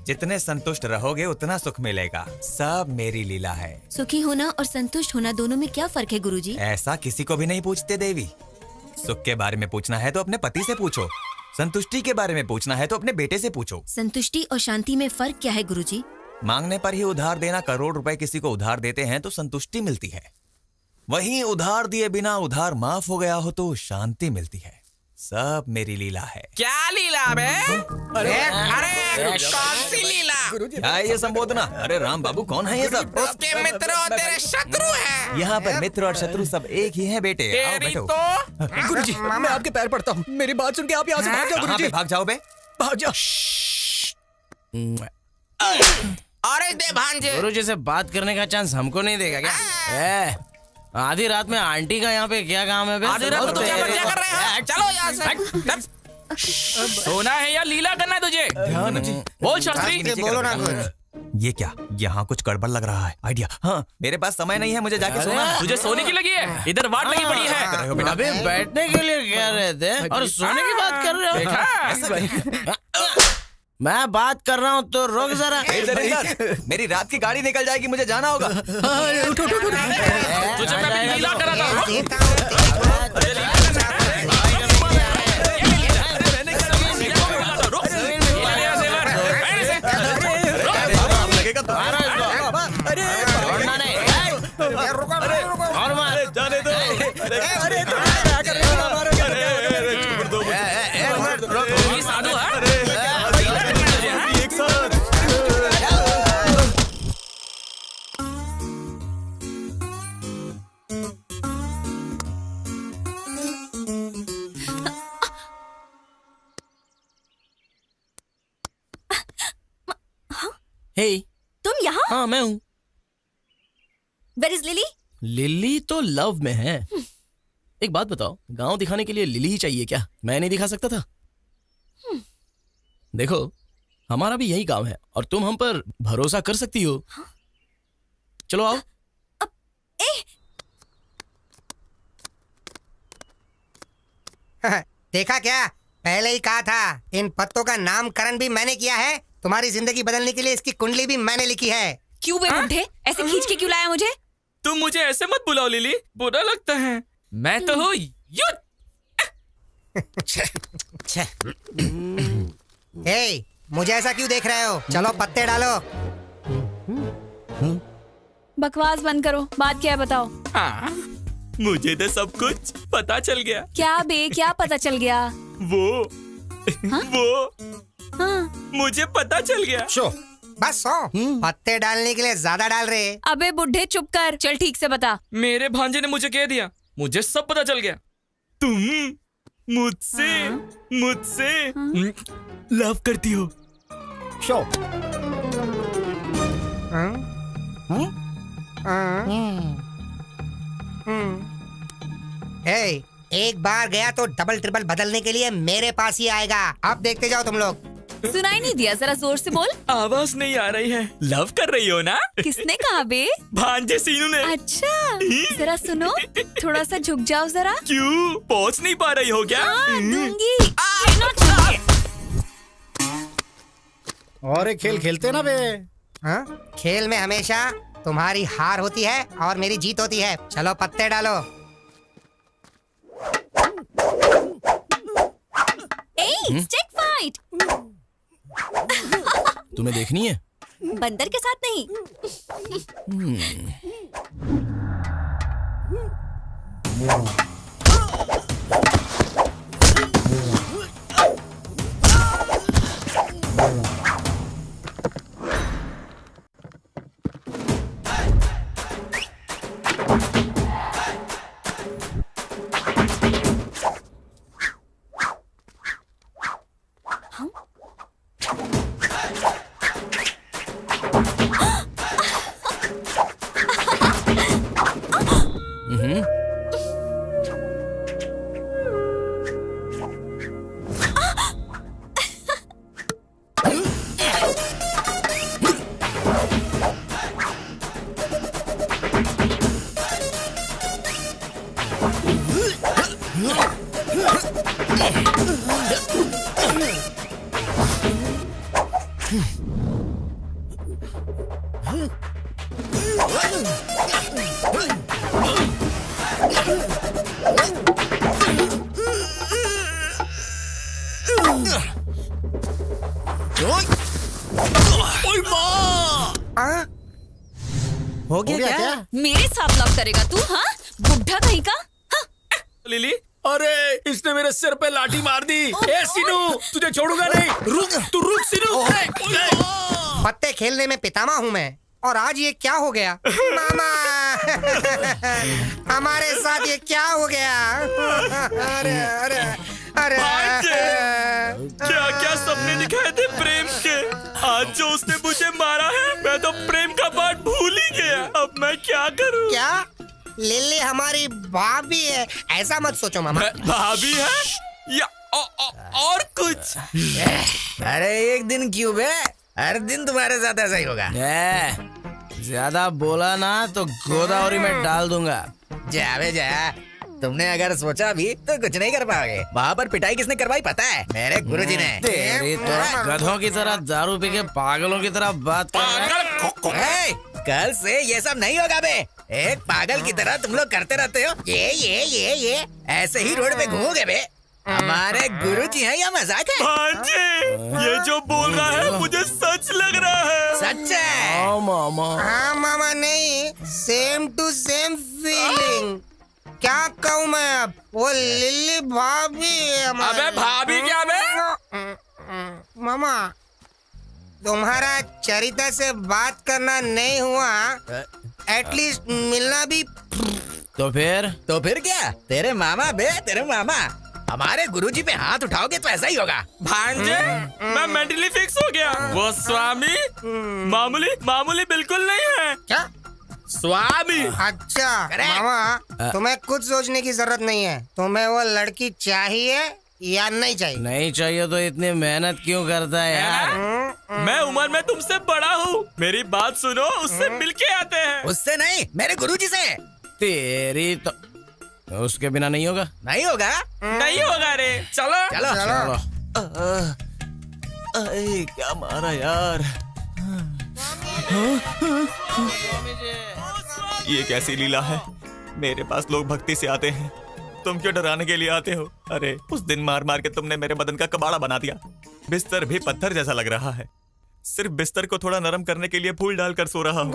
जितने संतुष्ट रहोगे उतना सुख मिलेगा। सब मेरी लीला है। सुखी होना और संतुष्ट होना दोनों में क्या फर्क है गुरुजी? ऐसा किसी को भी नहीं पूछते देवी। सुख के बारे में पूछना है तो अपने पति से पूछो, संतुष्टि के बारे में पूछना है तो अपने बेटे से पूछो। संतुष्टि और शांति में फर्क क्या है गुरुजी? मांगने पर ही उधार देना। करोड़ रुपए किसी को उधार देते हैं तो संतुष्टि मिलती है, वहीं उधार दिए बिना उधार माफ हो गया हो तो शांति मिलती है। सब मेरी लीला है। क्या लीला बे? अरे कौन सी लीला? क्या है ये संबोधना? अरे राम बाबू कौन है ये सब? उसके मित्र और तेरे शत्रु हैं। यहाँ पर मित्र और शत्रु सब एक ही हैं बेटे। आओ तेरी बैठो। तो गुरुजी मैं आपके पैर पड़ता हूँ, मेरी बात सुन के आप यहाँ से भाग जाओ कहाँ गुरुजी। पे भाग जाओ बे? भाग जाओ। और दे भांजे। गुरुजी से बात करने का चांस हमको नहीं देगा क्या? आधी रात में आंटी का यहाँ पे क्या काम है बे? आधी रात में तो क्या कर रहे हैं? चलो यहाँ से। सोना है या लीला करना है तुझे? बोल शास्त्री। बोलो ना कुछ। ये क्या? यहाँ कुछ गड़बड़ लग रहा है। आइडिया। हाँ मेरे पास समय नहीं है, मुझे जाके सोना है। तुझे सोने की लगी है? इधर वाट लगी पड़ी है। अबे बैठने के लिए कह रहे थे और सोने की बात कर रहे हो। मैं बात कर रहा हूँ तो रुक जरा। इधर मेरी रात की गाड़ी निकल जाएगी, मुझे जाना होगा। तुझे मैं लीला करा था। और मार जाने दो। साधु है। हे तुम यहाँ? हाँ मैं हूँ। Where is lily? लिली तो लव में है। एक बात बताओ, गांव दिखाने के लिए लिली ही चाहिए क्या? मैं नहीं दिखा सकता था? देखो हमारा भी यही काम है और तुम हम पर भरोसा कर सकती हो। चलो आओ। देखा क्या? पहले ही कहा था, इन पत्तों का नामकरण भी मैंने किया है। तुम्हारी जिंदगी बदलने के लिए इसकी कुंडली भी मैंने लिखी है। क्यों बे बुड्ढे, ऐसे खींच के क्यों लाया मुझे? तुम मुझे ऐसे मत बुलाओ लिली, बुरा लगता है। मैं तो हूँ युद्ध। हे, मुझे ऐसा क्यों देख रहे हो? चलो पत्ते डालो। बकवास बंद करो, बात क्या है बताओ। हाँ, मुझे तो सब कुछ पता चल गया। क्या बे, क्या पता चल गया? वो हाँ? मुझे पता चल गया। शो बस सो। पत्ते डालने के लिए ज्यादा डाल रहे। अबे बुड्ढे चुप कर, चल ठीक से बता। मेरे भांजे ने मुझे कह दिया, मुझे सब पता चल गया। तुम मुझसे लव करती हो। शो एक बार गया तो डबल ट्रिपल बदलने के लिए मेरे पास ही आएगा। अब देखते जाओ तुम लोग। सुनाई नहीं दिया, जरा जोर से बोल। आवाज नहीं आ रही है। लव कर रही हो ना? किसने कहा बे? भांजे सीनू ने। अच्छा, जरा सुनो, थोड़ा सा झुक जाओ जरा। क्यों, पहुंच नहीं पा रही हो क्या? दूंगी। और एक खेल खेलते ना बे। हाँ? खेल में हमेशा तुम्हारी हार होती है और मेरी जीत होती है। चलो पत्ते डालो। Stick fight. तुम्हें देखनी है? बंदर के साथ नहीं। हो गया क्या? मेरे साथ लव करेगा तू? हाँ, बुढ़ा कहीं का। हाँ? लिली, अरे इसने मेरे सिर पे लाठी मार दी। ए सीनू, तुझे छोड़ूंगा नहीं। रुक, तू रुक सीनू। पत्ते खेलने में पितामह हूँ मैं, और आज ये क्या हो गया मामा? हमारे साथ ये क्या हो गया? अरे अरे अरे क्या क्या सपने दिखाए थे प्रेम के। आज जो उसने मुझे मारा है, मैं तो प्रेम का पाठ भूल ही गया। अब मैं क्या करूं? क्या लिली हमारी भाभी है? ऐसा मत सोचो मामा। भाभी है या और कुछ? अरे एक दिन क्यों बे, हर दिन तुम्हारे साथ ऐसा ही होगा। ज्यादा बोला ना तो गोदावरी में डाल दूंगा। जा बे जा, तुमने अगर सोचा भी तो कुछ नहीं कर पाओगे। वहाँ पर पिटाई किसने करवाई पता है? मेरे गुरुजी ने। तेरी तो गधों की तरह दारू पी के पागलों की तरह बात कर रहे हैं। कल से ये सब नहीं होगा बे। एक पागल की तरह तुम लोग करते रहते हो ये ऐसे ही रोड पे घूमोगे बे। हमारे गुरुजी हैं या मजाक है? भांजे, ये जो बोल रहा है मुझे सच लग रहा है। सच है? हाँ मामा, नहीं, सेम टू सेम फीलिंग। क्या कहूँ मैं अब? वो लिली भाभी है हमारी। अबे भाभी क्या बे? मामा, तुम्हारा चरिता से बात करना नहीं हुआ, एटलीस्ट मिलना भी। तो फिर क्या? तेरे मामा बे, तेरे मामा। हमारे गुरुजी पे हाथ उठाओगे तो ऐसा ही होगा। भांजे, मैं मेंटली फिक्स हो गया। वो स्वामी मामूली बिल्कुल नहीं है। क्या स्वामी? अच्छा मामा, तुम्हें कुछ सोचने की जरूरत नहीं है। तुम्हें वो लड़की चाहिए या नहीं चाहिए? नहीं चाहिए तो इतनी मेहनत क्यों करता है यार? मैं उम्र में तुमसे बड़ा हूँ, मेरी बात सुनो। उससे मिलके आते हैं। उससे नहीं, मेरे गुरुजी से। तेरी तो उसके बिना नहीं होगा। नहीं होगा रे। चलो चलो। क्या मारा यार? ये कैसी लीला है? मेरे पास लोग भक्ति से आते हैं, तुम क्यों डराने के लिए आते हो? अरे उस दिन मार मार के तुमने मेरे बदन का कबाड़ा बना दिया। बिस्तर भी पत्थर जैसा लग रहा है। सिर्फ बिस्तर को थोड़ा नरम करने के लिए फूल डालकर सो रहा हूँ।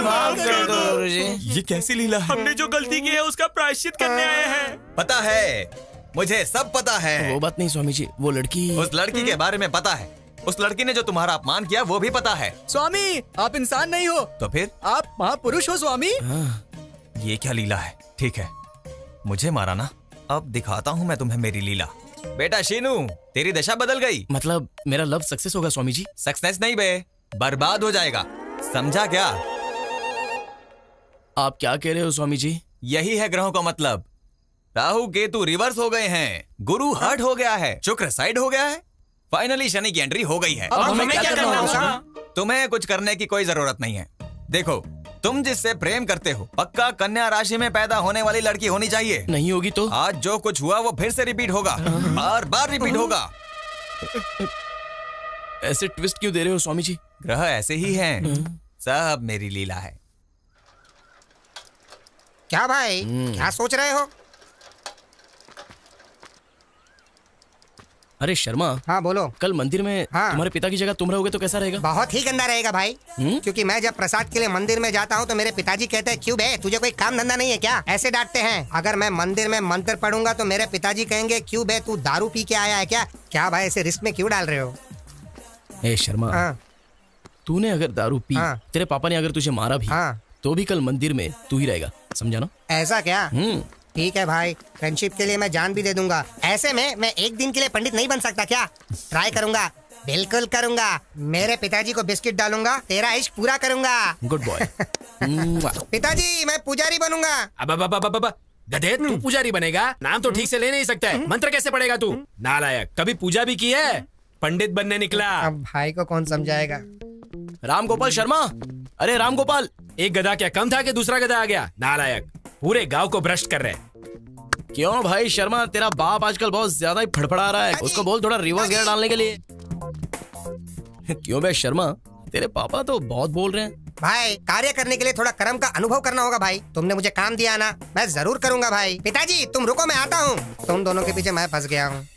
माफ कर दो गुरुजी। ये कैसी लीला है? हमने जो गलती की है उसका प्रायश्चित करने आए हैं। पता है, मुझे सब पता है। वो बात नहीं स्वामी जी, वो लड़की। उस लड़की के बारे में पता है। उस लड़की ने जो तुम्हारा अपमान किया वो भी पता है। स्वामी, आप इंसान नहीं हो तो फिर? आप महापुरुष हो स्वामी। ये क्या लीला है? ठीक है, मुझे मारा ना, अब दिखाता हूँ मैं तुम्हें मेरी लीला। बेटा शीनू, तेरी दशा बदल गई। मतलब मेरा लव सक्सेस होगा स्वामी जी? सक्सेस नहीं बे, बर्बाद हो जाएगा। समझा क्या? आप क्या कह रहे हो स्वामी जी? यही है ग्रहों का मतलब। राहु केतु रिवर्स हो गए हैं, गुरु हर्ट हो गया है, शुक्र साइड हो गया है, फाइनली शनि की एंट्री हो गई है। अब हमें क्या करना होगा? तुम्हें कुछ करने की कोई जरूरत नहीं है। देखो, तुम जिससे प्रेम करते हो पक्का कन्या राशि में पैदा होने वाली लड़की होनी चाहिए। नहीं होगी तो? आज जो कुछ हुआ वो फिर से रिपीट होगा, बार बार रिपीट होगा। ऐसे ट्विस्ट क्यों दे रहे हो स्वामी जी? ग्रह ऐसे ही हैं, सब मेरी लीला है। क्या भाई, क्या सोच रहे हो? अरे शर्मा। हाँ बोलो। कल मंदिर में तुम्हारे पिता की जगह तुम रहोगे तो कैसा रहेगा? बहुत ही गंदा रहेगा भाई। क्योंकि मैं जब प्रसाद के लिए मंदिर में जाता हूँ तो मेरे पिताजी कहते हैं, क्यों बे, तुझे कोई काम धंधा नहीं है क्या? ऐसे डांटते हैं। अगर मैं मंदिर में मंत्र पढ़ूंगा तो मेरे पिताजी कहेंगे, क्यों बे, तू दारू पी के आया है क्या? क्या भाई, ऐसे रिस्क में क्यों डाल रहे हो? ए शर्मा, तूने अगर दारू पी, तेरे पापा ने अगर तुझे मारा भी, तो भी कल मंदिर में तू ही रहेगा, समझा ना? ऐसा क्या? ठीक है भाई, फ्रेंडशिप के लिए मैं जान भी दे दूंगा। ऐसे में मैं एक दिन के लिए पंडित नहीं बन सकता क्या? ट्राई करूंगा, बिल्कुल करूंगा। मेरे पिताजी को बिस्किट डालूंगा, तेरा इश्क पूरा करूंगा। Good boy. पिताजी, मैं पुजारी बनूंगा। अब गधे, तू पुजारी बनेगा? नाम तो ठीक से ले नहीं सकता है, मंत्र कैसे पढ़ेगा तू? नालायक, कभी पूजा भी की है? पंडित बनने निकला। अब भाई को कौन समझाएगा? राम गोपाल शर्मा, अरे राम गोपाल, एक गधा क्या कम था कि दूसरा गधा आ गया? नालायक, पूरे गांव को भ्रष्ट कर रहे। क्यों भाई शर्मा, तेरा बाप आजकल बहुत ज्यादा ही फड़फड़ा रहा है, उसको बोल थोड़ा रिवर्स गियर डालने के लिए। क्यों बे शर्मा, तेरे पापा तो बहुत बोल रहे हैं। भाई, कार्य करने के लिए थोड़ा कर्म का अनुभव करना होगा भाई। तुमने मुझे काम दिया ना, मैं जरूर करूंगा भाई। पिताजी, तुम रुको, मैं आता हूँ। तुम दोनों के पीछे मैं फंस गया हूँ।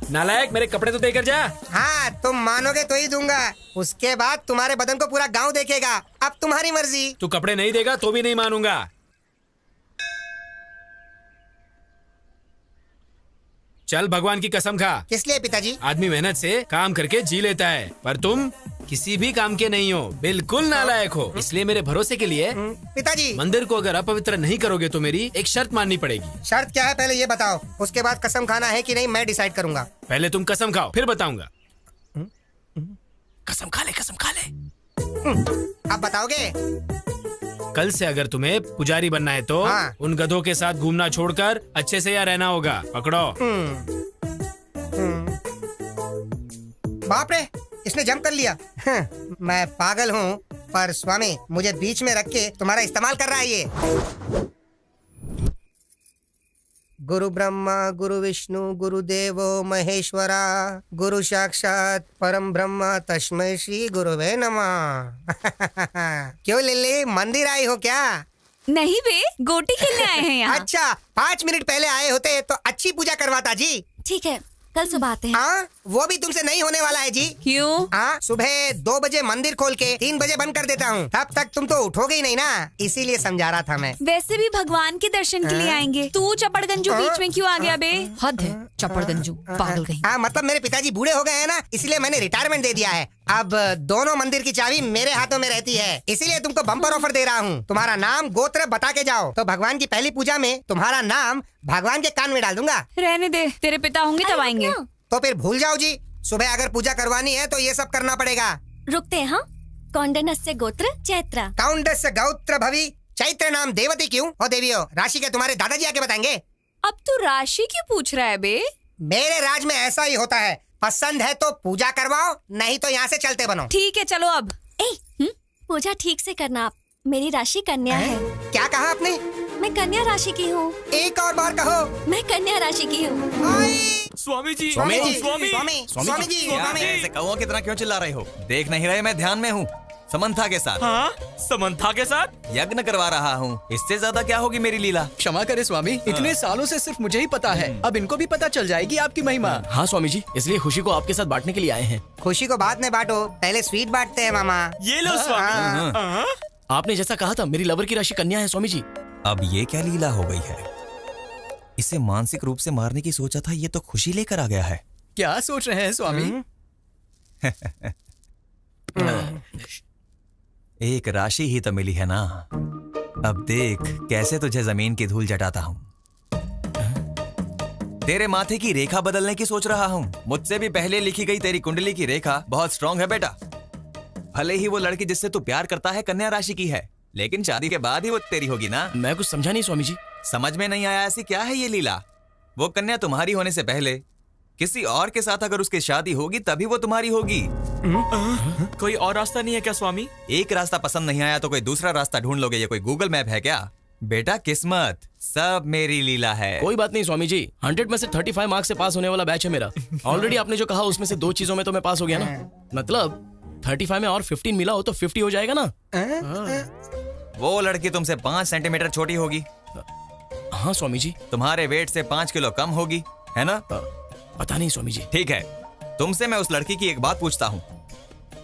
नालायक, मेरे कपड़े तो देकर जा। हाँ, तुम मानोगे तो ही दूंगा। उसके बाद तुम्हारे बदन को पूरा गांव देखेगा। अब तुम्हारी मर्जी। तू कपड़े नहीं देगा तो भी नहीं मानूंगा। चल, भगवान की कसम खा। किस लिए पिताजी? आदमी मेहनत से काम करके जी लेता है, पर तुम किसी भी काम के नहीं हो, बिल्कुल नालायक हो। इसलिए मेरे भरोसे के लिए पिताजी, मंदिर को अगर अपवित्र नहीं करोगे तो मेरी एक शर्त माननी पड़ेगी। शर्त क्या है पहले ये बताओ, उसके बाद कसम खाना है कि नहीं मैं डिसाइड करूंगा। पहले तुम कसम खाओ, फिर बताऊंगा। कसम खा ले, कसम खा ले। अब बताओगे? कल से अगर तुम्हें पुजारी बनना है तो हाँ। उन गधों के साथ घूमना छोड़कर अच्छे से यहाँ रहना होगा। पकड़ो। बाप रे, इसने जंप कर लिया। मैं पागल हूँ, पर स्वामी मुझे बीच में रख के तुम्हारा इस्तेमाल कर रहा है ये। गुरु ब्रह्मा गुरु विष्णु गुरुदेवो महेश्वरा गुरु साक्षात परम ब्रह्म तस्मै श्री गुरुवे नमः। क्यों लिल्ली, मंदिर आई हो क्या? नहीं बे, गोटी खेलने आए हैं यहाँ। अच्छा, 5 मिनट पहले आए होते तो अच्छी पूजा करवाता जी। ठीक है, कल सुबह आते हैं। हाँ, वो भी तुमसे नहीं होने वाला है जी। क्यों? हाँ, सुबह 2 बजे मंदिर खोल के 3 बजे बंद कर देता हूँ। तब तक तुम तो उठोगे ही नहीं ना, इसीलिए समझा रहा था मैं। वैसे भी भगवान के दर्शन के लिए आएंगे। तू चपड़गंजू बीच में क्यों आ गया बे? हद है, चपड़गंजू पागल कहीं। हाँ, मतलब मेरे पिताजी बूढ़े हो गए हैं ना, इसलिए मैंने रिटायरमेंट दे दिया है। अब दोनों मंदिर की चाबी मेरे हाथों में रहती है, इसीलिए तुमको बम्पर ऑफर दे रहा हूँ। तुम्हारा नाम गोत्र बता के जाओ तो भगवान की पहली पूजा में तुम्हारा नाम भगवान के कान में डाल दूंगा। रहने दे, तेरे पिता होंगे तब आएंगे। तो फिर भूल जाओ जी, सुबह अगर पूजा करवानी है तो ये सब करना पड़ेगा। रुकते हैं। हाँ, कौंडन्यस्य गोत्र चैत्र। कौंडन्यस्य गोत्र भवि चैत्र नाम देवती क्यों? ओ देवियों, राशि के तुम्हारे दादाजी आके बताएंगे। अब तू राशि क्यों पूछ रहा है बे? मेरे राज में ऐसा ही होता है, पसंद है तो पूजा करवाओ, नहीं तो यहाँ से चलते बनो। ठीक है, चलो अब। पूजा ठीक से करना आप। मेरी राशि कन्या है। क्या कहा आपने? मैं कन्या राशि की हूँ। एक और बार कहो। मैं कन्या राशि की हूँ। स्वामी जी, स्वामी जी, स्वामी, स्वामी जी, क्या है, ऐसे कौओं की तरह क्यों चिल्ला रहे हो? देख नहीं रहे मैं ध्यान में हूँ, समंथा के साथ। हाँ, समंथा के साथ यज्ञ करवा रहा हूँ। इससे ज्यादा क्या होगी मेरी लीला? क्षमा करे स्वामी, इतने सालों से सिर्फ मुझे ही पता है, अब इनको भी पता चल जाएगी आपकी महिमा। हाँ स्वामी जी, इसलिए खुशी को आपके साथ बांटने के लिए आए हैं। खुशी को बाद में बांटो, पहले स्वीट बांटते हैं मामा। ये लो स्वामी। आपने जैसा कहा था, मेरी लवर की राशि कन्या है स्वामी जी। अब ये क्या लीला हो गई है? इसे मानसिक रूप से मारने की सोचा था, ये तो खुशी लेकर आ गया है। क्या सोच रहे हैं स्वामी? एक राशि ही तो मिली है ना, अब देख कैसे तुझे जमीन की धूल जटाता हूँ। तेरे माथे की रेखा बदलने की सोच रहा हूँ। मुझसे भी पहले लिखी गई तेरी कुंडली की रेखा बहुत स्ट्रांग है बेटा। भले ही वो लड़की जिससे तू प्यार करता है कन्या राशि की है, लेकिन शादी के बाद ही वो तेरी होगी ना। मैं कुछ समझा नहीं स्वामी जी। समझ में नहीं आया? ऐसी क्या है ये लीला? वो कन्या तुम्हारी होने से पहले किसी और के साथ अगर उसकी शादी होगी तभी वो तुम्हारी होगी। कोई और रास्ता नहीं है क्या स्वामी? एक रास्ता पसंद नहीं आया तो कोई दूसरा रास्ता ढूंढ लोगे? ये कोई गूगल मैप है क्या? बेटा किस्मत, सब मेरी लीला है। कोई बात नहीं स्वामी जी, 100 में से 35 मार्क्स से पास होने वाला बैच है मेरा। ऑलरेडी आपने जो कहा उसमें से 2 चीजों में तो मैं पास हो गया ना। मतलब 35 में और 15 मिला हो तो 50 हो जाएगा ना। वो लड़की तुमसे 5 सेंटीमीटर छोटी होगी। हाँ स्वामी जी। तुम्हारे वेट से 5 किलो कम होगी, है ना? पता नहीं स्वामी जी। ठीक है, तुमसे मैं उस लड़की की एक बात पूछता हूँ।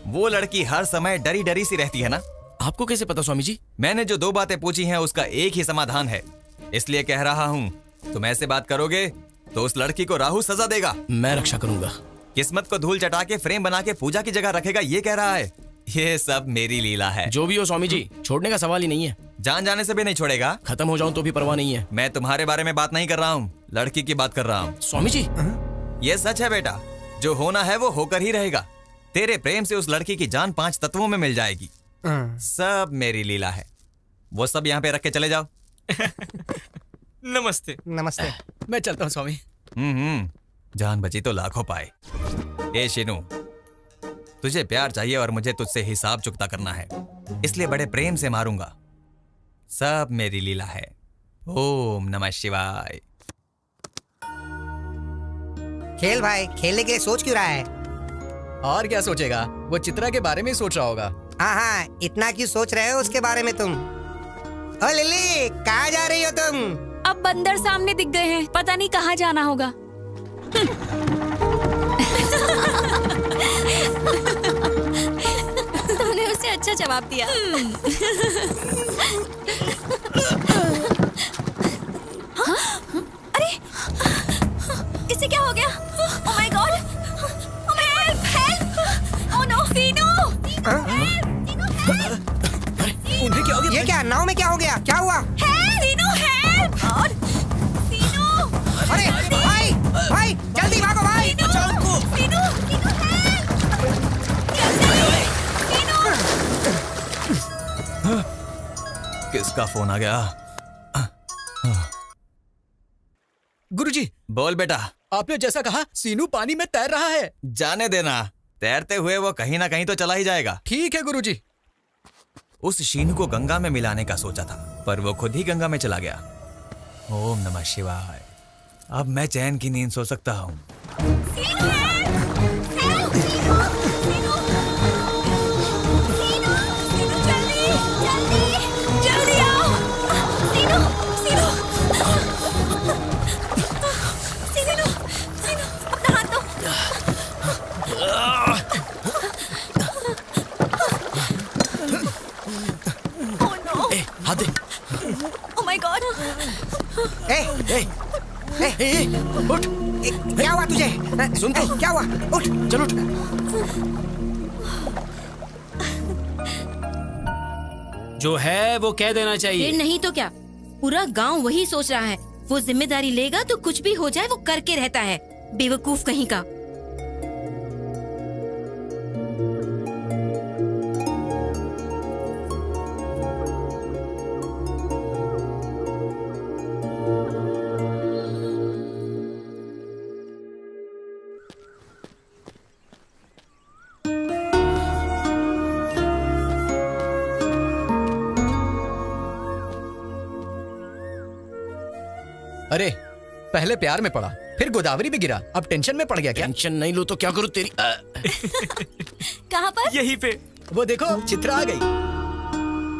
वो लड़की हर समय डरी डरी सी रहती है ना? आपको कैसे पता स्वामी जी? मैंने जो 2 बातें पूछी हैं उसका एक ही समाधान है, इसलिए कह रहा हूँ तुम ऐसे बात करोगे तो उस लड़की को राहु सजा देगा। मैं रक्षा करूंगा। किस्मत को धूल चटा के फ्रेम बना के पूजा की जगह रखेगा, ये कह रहा है। ये सब मेरी लीला है। जो भी हो स्वामी जी, छोड़ने का सवाल ही नहीं है। जान जाने से भी नहीं छोड़ेगा? खत्म हो जाऊं तो भी परवाह नहीं है। मैं तुम्हारे बारे में बात नहीं कर रहा हूँ, लड़की की बात कर रहा हूँ। स्वामी जी, ये सच है बेटा, जो होना है वो होकर ही रहेगा। तेरे प्रेम से उस लड़की की जान 5 तत्वों में मिल जाएगी। सब मेरी लीला है। वो सब यहाँ पे रख के चले जाओ। नमस्ते। नमस्ते। मैं चलता हूँ स्वामी। जान बची तो लाखों पाए। ए शिनू, तुझे प्यार चाहिए और मुझे तुझसे हिसाब चुकता करना है, इसलिए बड़े प्रेम से मारूंगा। सब मेरी लीला है। ओम नमः शिवाय। खेल भाई, खेलने के लिए सोच क्यों रहा है? और क्या सोचेगा, वो चित्रा के बारे में ही सोच रहा होगा। हाँ हाँ, इतना क्यों सोच रहे हो उसके बारे में तुम? ओ लिली, कहाँ जा रही हो तुम? अब बंदर सामने दिख गए हैं, पता नहीं कहाँ जाना होगा। तुमने उसे अच्छा जवाब दिया। अरे इसे क्या हो गया? Oh my God! Help! Help! Oh no! Seenu! उन्हें क्या हो गया? ये क्या? नाव में क्या हो गया? क्या हुआ? सीनू हेल्प! सीनू! अरे भाई! भाई! जल्दी भागो भाई! सीनू! सीनू हेल्प! किसका फोन आ गया? गुरुजी, बोल बेटा। आपने जैसा कहा सीनू पानी में तैर रहा है। जाने देना, तैरते हुए वो कहीं ना कहीं तो चला ही जाएगा। ठीक है गुरुजी। उस शीनू को गंगा में मिलाने का सोचा था, पर वो खुद ही गंगा में चला गया। ओम नमः शिवाय। अब मैं चैन की नींद सो सकता हूँ। जल्दी आओ! सीनू! सीनू! सीनू! सीनू! अपना हाथ दो! Oh no! हाथ दे। ओह माय गॉड! उठ! क्या हुआ तुझे? सुन तो। क्या हुआ? उठ! चलो उठ। जो है वो कह देना चाहिए। फिर नहीं तो क्या, पूरा गांव वही सोच रहा है। वो जिम्मेदारी लेगा तो कुछ भी हो जाए वो करके रहता है, बेवकूफ कहीं का। अरे पहले प्यार में पड़ा, फिर गोदावरी में गिरा, अब टेंशन में पड़ गया क्या? टेंशन नहीं लो तो क्या करूं तेरी। कहाँ पर? यहीं पे। वो देखो चित्रा आ गई।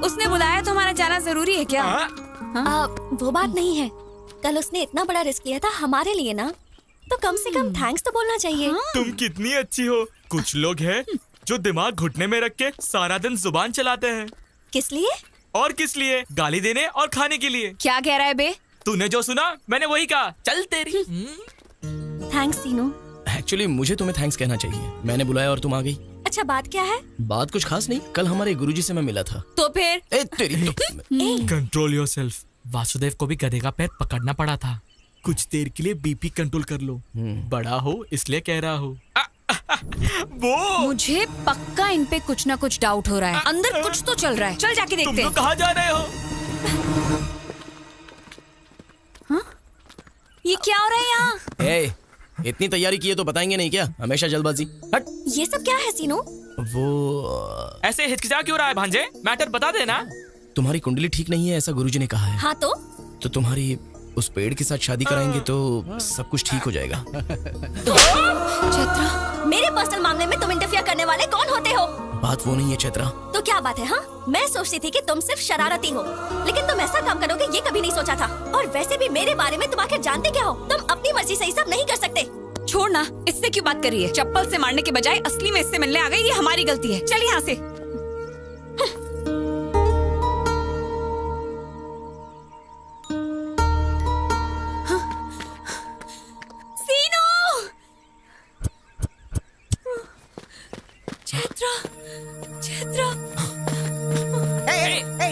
उसने बुलाया तो हमारा जाना जरूरी है क्या? वो बात नहीं है, कल उसने इतना बड़ा रिस्क लिया था हमारे लिए ना, तो कम से कम थैंक्स तो बोलना चाहिए। तुम कितनी अच्छी हो। कुछ लोग हैं जो दिमाग घुटने में रख के सारा दिन जुबान चलाते हैं। किस लिए? और किस लिए? गाली देने और खाने के लिए। क्या कह रहा है बे? तूने जो सुना मैंने वही कहा। चल तेरी। थैंक्स सीनू। एक्चुअली मुझे तुम्हें थैंक्स कहना चाहिए, मैंने बुलाया और तुम आ गई। अच्छा बात क्या है? बात कुछ खास नहीं, कल हमारे गुरुजी से मैं मिला था। तो फिर? ए तेरी तो। Control yourself. वासुदेव को भी गधे का पैर पकड़ना पड़ा था। कुछ देर के लिए बीपी कंट्रोल कर लो। बड़ा हो इसलिए कह रहा हो। वो मुझे पक्का इन पे कुछ ना कुछ डाउट हो रहा है। अंदर कुछ तो चल रहा है। चल जाके देखते हैं। तुम कहाँ जा रहे हो? ये क्या हो रहा है यहाँ? ए, इतनी तैयारी की है तो बताएंगे नहीं क्या? हमेशा जल्दबाजी। हट। ये सब क्या है सीनू? वो ऐसे हिचकिचा क्यों रहा है भांजे? मैटर बता देना। तुम्हारी कुंडली ठीक नहीं है ऐसा गुरुजी ने कहा है। हाँ तो तुम्हारी उस पेड़ के साथ शादी कराएंगे तो सब कुछ ठीक हो जाएगा। चैत्रा, मेरे पर्सनल मामले में तुम इंटरफियर करने वाले कौन होते हो? बात वो नहीं है चैत्रा। तो क्या बात है? हाँ, मैं सोचती थी कि तुम सिर्फ शरारती हो, लेकिन तुम ऐसा काम करोगे ये कभी नहीं सोचा था। और वैसे भी मेरे बारे में तुम आखिर जानते क्या हो? तुम अपनी मर्जी से ये सब नहीं कर सकते। छोड़ ना, इससे क्यों बात करी है? चप्पल से मारने के बजाय असली में इससे मिलने आ गई, ये हमारी गलती है। चल यहाँ से।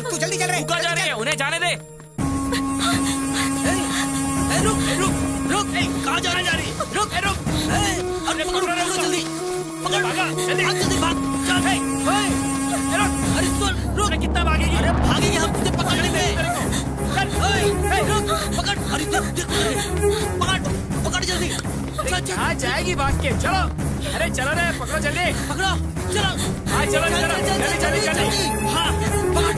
तू जल्दी चल रहे। जा रहे हैं, उन्हें जाने दे। रुक रुक रुक, कहाँ जा रही? रुक रुक, अरे पकड़ रहे हो जल्दी, पकड़, जल्दी भाग, चल, रुक, अरे सुन, रुक, कितना भागेगी? अरे भागेगी, हम तुझे पकड़ लेंगे। चल, रुक, पकड़, अरे पकड़ जल्दी। कहाँ जाएगी भाग के? चलो, अरे चलो रे, पकड़ो जल्दी, पकड़ो, चलो, हाँ चलो जल्दी। हाँ, पकड़,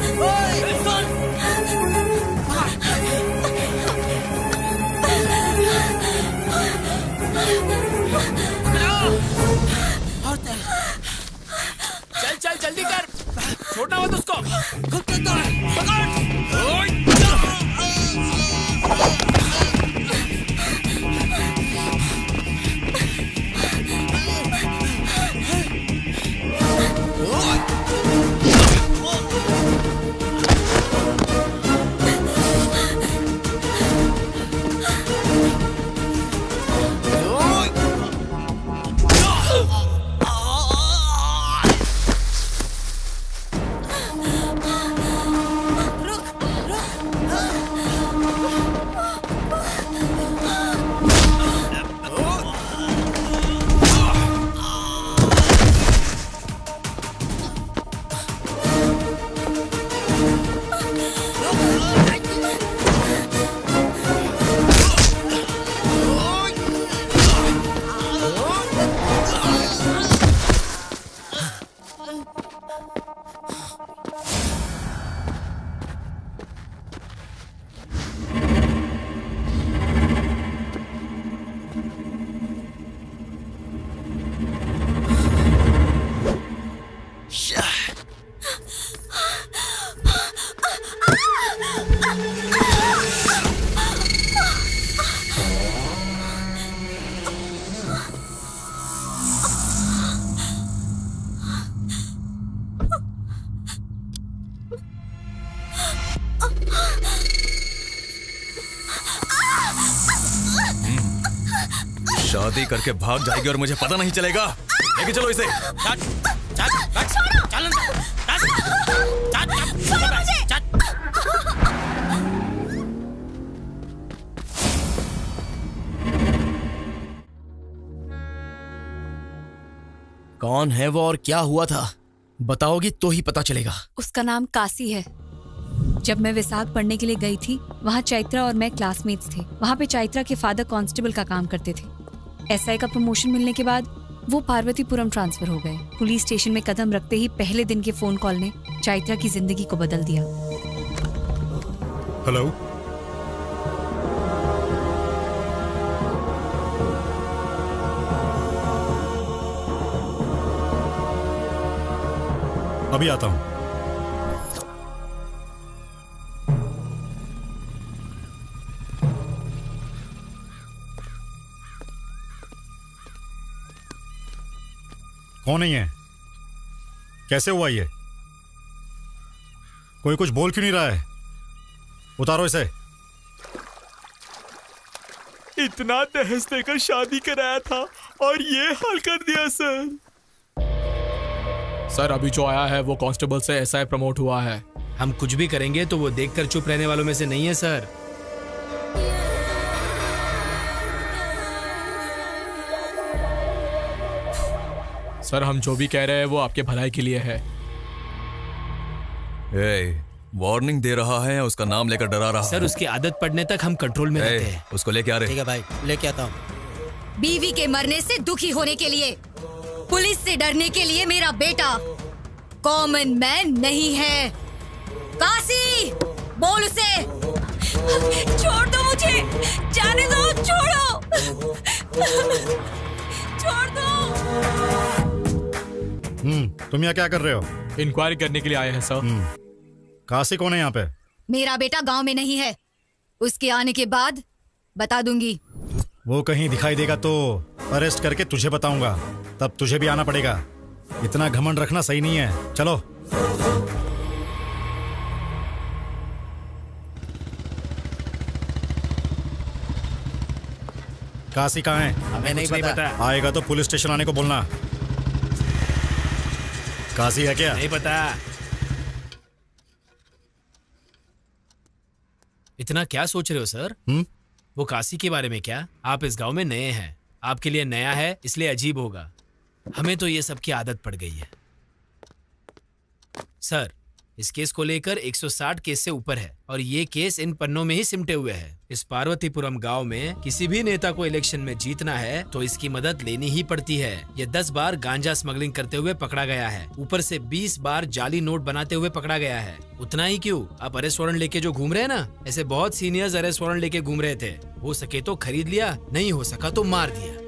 सुन। चल चल जल्दी कर। शादी करके भाग जाएगी और मुझे पता नहीं चलेगा। लेके चलो इसे। कौन है वो और क्या हुआ था, बताओगी तो ही पता चलेगा। उसका नाम काशी है। जब मैं विशाख पढ़ने के लिए गई थी, वहाँ चैत्रा और मैं क्लासमेट्स थे। वहाँ पे चैत्रा के फादर कांस्टेबल का काम करते थे। एसआई का प्रमोशन मिलने के बाद वो पार्वतीपुरम ट्रांसफर हो गए। पुलिस स्टेशन में कदम रखते ही पहले दिन के फोन कॉल ने चैत्रा की जिंदगी को बदल दिया। हेलो, अभी आता हूं। कौन नहीं है? कैसे हुआ ये? कोई कुछ बोल क्यों नहीं रहा है? उतारो इसे। इतना दहेज देकर शादी कराया था और ये हाल कर दिया सर। सर अभी जो आया है वो कांस्टेबल से एसआई प्रमोट हुआ है। हम कुछ भी करेंगे तो वो देखकर चुप रहने वालों में से नहीं है सर। सर हम जो भी कह रहे हैं वो आपके भलाई के लिए है। वार्निंग दे रहा है, उसका नाम लेकर डरा रहा है। सर उसकी आदत पड़ने तक हम कंट्रोल में रहते हैं। उसको लेके आ रहे। ठीक है भाई, लेके आता हूँ। बीवी के मरने से दुखी होने के लिए, पुलिस से डरने के लिए मेरा बेटा कॉमन मैन नहीं है। काशी, बोल उसे। छोड़ दो मुझे, जाने दो, छोड़ो, छोड़ दो। तुम यहाँ क्या कर रहे हो? इंक्वायरी करने के लिए आए हैं सर। काशी कौन है यहाँ पे? मेरा बेटा गांव में नहीं है, उसके आने के बाद बता दूंगी। वो कहीं दिखाई देगा तो अरेस्ट करके तुझे बताऊंगा, तब तुझे भी आना पड़ेगा। इतना घमंड रखना सही नहीं है। चलो। काशी कहाँ है? हमें नहीं पता। आएगा तो पुलिस स्टेशन आने को बोलना। काशी है क्या? नहीं पता। इतना क्या सोच रहे हो सर? वो काशी के बारे में क्या? आप इस गांव में नए हैं, आपके लिए नया है इसलिए अजीब होगा। हमें तो ये सब की आदत पड़ गई है। सर इस केस को लेकर 160 केस से ऊपर है और ये केस इन पन्नों में ही सिमटे हुए है। इस पार्वतीपुरम गांव में किसी भी नेता को इलेक्शन में जीतना है तो इसकी मदद लेनी ही पड़ती है। ये 10 बार गांजा स्मगलिंग करते हुए पकड़ा गया है, ऊपर से 20 बार जाली नोट बनाते हुए पकड़ा गया है। उतना ही क्यों, आप अरेस्ट वारंट लेके जो घूम रहे हैं ना, ऐसे बहुत सीनियर्स अरेस्ट वारंट लेके घूम रहे थे। हो सके तो खरीद लिया, नहीं हो सका तो मार दिया।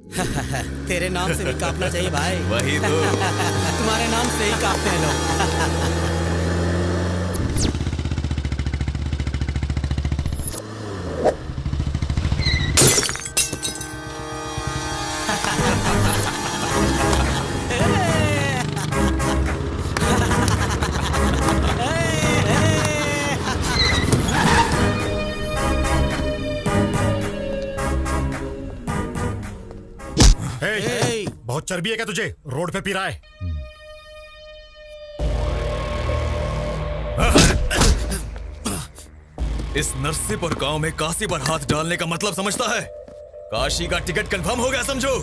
तेरे नाम से भी कांपना चाहिए भाई। वही तो। तुम्हारे नाम से ही कांपते हैं लोग। बहुत चर्बी है क्या तुझे? रोड पे पी रहा है। इस नरसिंहपुर गांव में काशी पर हाथ डालने का मतलब समझता है? काशी का टिकट कंफर्म हो गया समझो।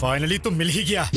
फाइनली तुम मिल ही गया।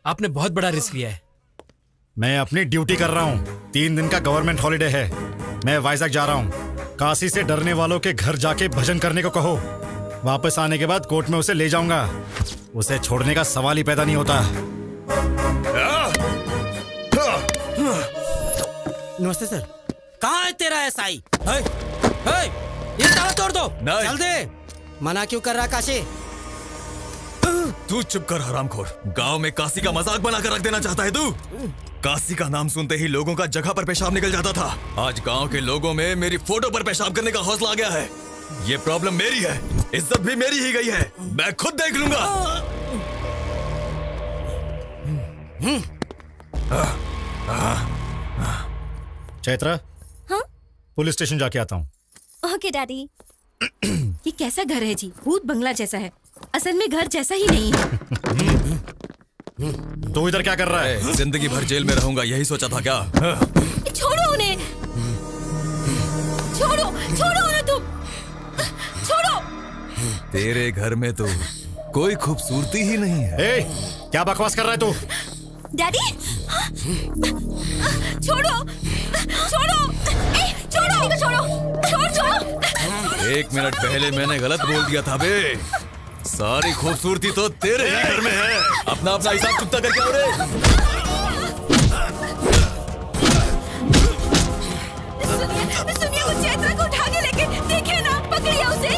आपने बहुत बड़ा रिस्क लिया है। मैं अपनी ड्यूटी कर रहा हूँ। 3 दिन का गवर्नमेंट हॉलिडे है। मैं वाइजैक जा रहा हूँ। काशी से डरने वालों के घर जाके भजन करने को कहो। वापस आने के बाद कोर्ट में उसे ले जाऊंगा। उसे छोड़ने का सवाल ही पैदा नहीं होता। नमस्ते सर। कहाँ है तेरा एसआई? ये ताला तोड़ दो। चल दे। मना क्यों कर रहा काशी? तू चुप कर हरामखोर। गांव में काशी का मजाक बनाकर रख देना चाहता है तू? काशी का नाम सुनते ही लोगों का जगह पर पेशाब निकल जाता था। आज गांव के लोगों में मेरी फोटो पर पेशाब करने का हौसला आ गया है। ये प्रॉब्लम मेरी है, इज्जत भी मेरी ही गई है। मैं खुद देख लूंगा। चैत्रा, हाँ? पुलिस स्टेशन जाके आता हूँ। Okay daddy. ये कैसा घर है जी? भूत बंगला जैसा है। असल में घर जैसा ही नहीं है। तो इधर क्या कर रहा है? जिंदगी भर जेल में रहूंगा यही सोचा था क्या? छोड़ो उन्हें। छोड़ो छोड़ो उन्हें तुम। छोड़ो। तेरे घर में तो कोई खूबसूरती ही नहीं है। क्या बकवास कर रहा है तू? डैडी छोड़ो छोड़ो छोड़ो छोड़ो छोड़ो। 1 मिनट पहले मैंने गलत बोल दिया था बे। सारी खूबसूरती तो तेरे ही घर में है। अपना अपना हिसाब चुकता करके आओ रे। सुनिए वो चैत्रा को उठा के लेके देखिए ना, पकड़िए उसे।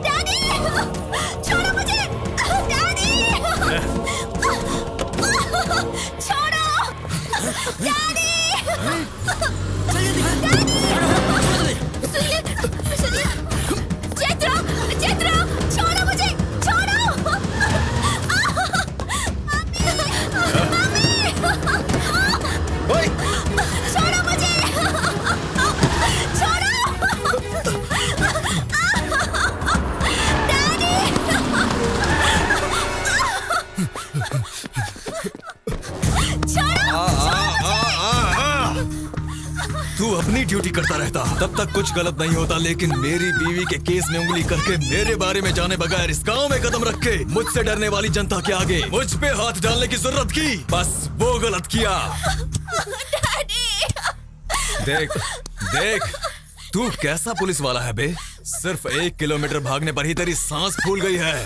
डैडी छोड़ो मुझे। डैडी छोड़ो। डैडी सुनिए चैत्रा चैत्रा छोड़ो मुझे। छोड़ो। मम्मी छोड़ो मुझे। तू अपनी ड्यूटी करता रहता तब तक कुछ गलत नहीं होता, लेकिन मेरी बीवी के केस में उंगली करके मेरे बारे में जाने बगैर इस गांव में कदम रख के मुझसे डरने वाली जनता के आगे मुझ पे हाथ डालने की जरूरत की, बस वो गलत किया। देख देख तू कैसा पुलिस वाला है बे। सिर्फ 1 किलोमीटर भागने पर ही तेरी सांस फूल गई है।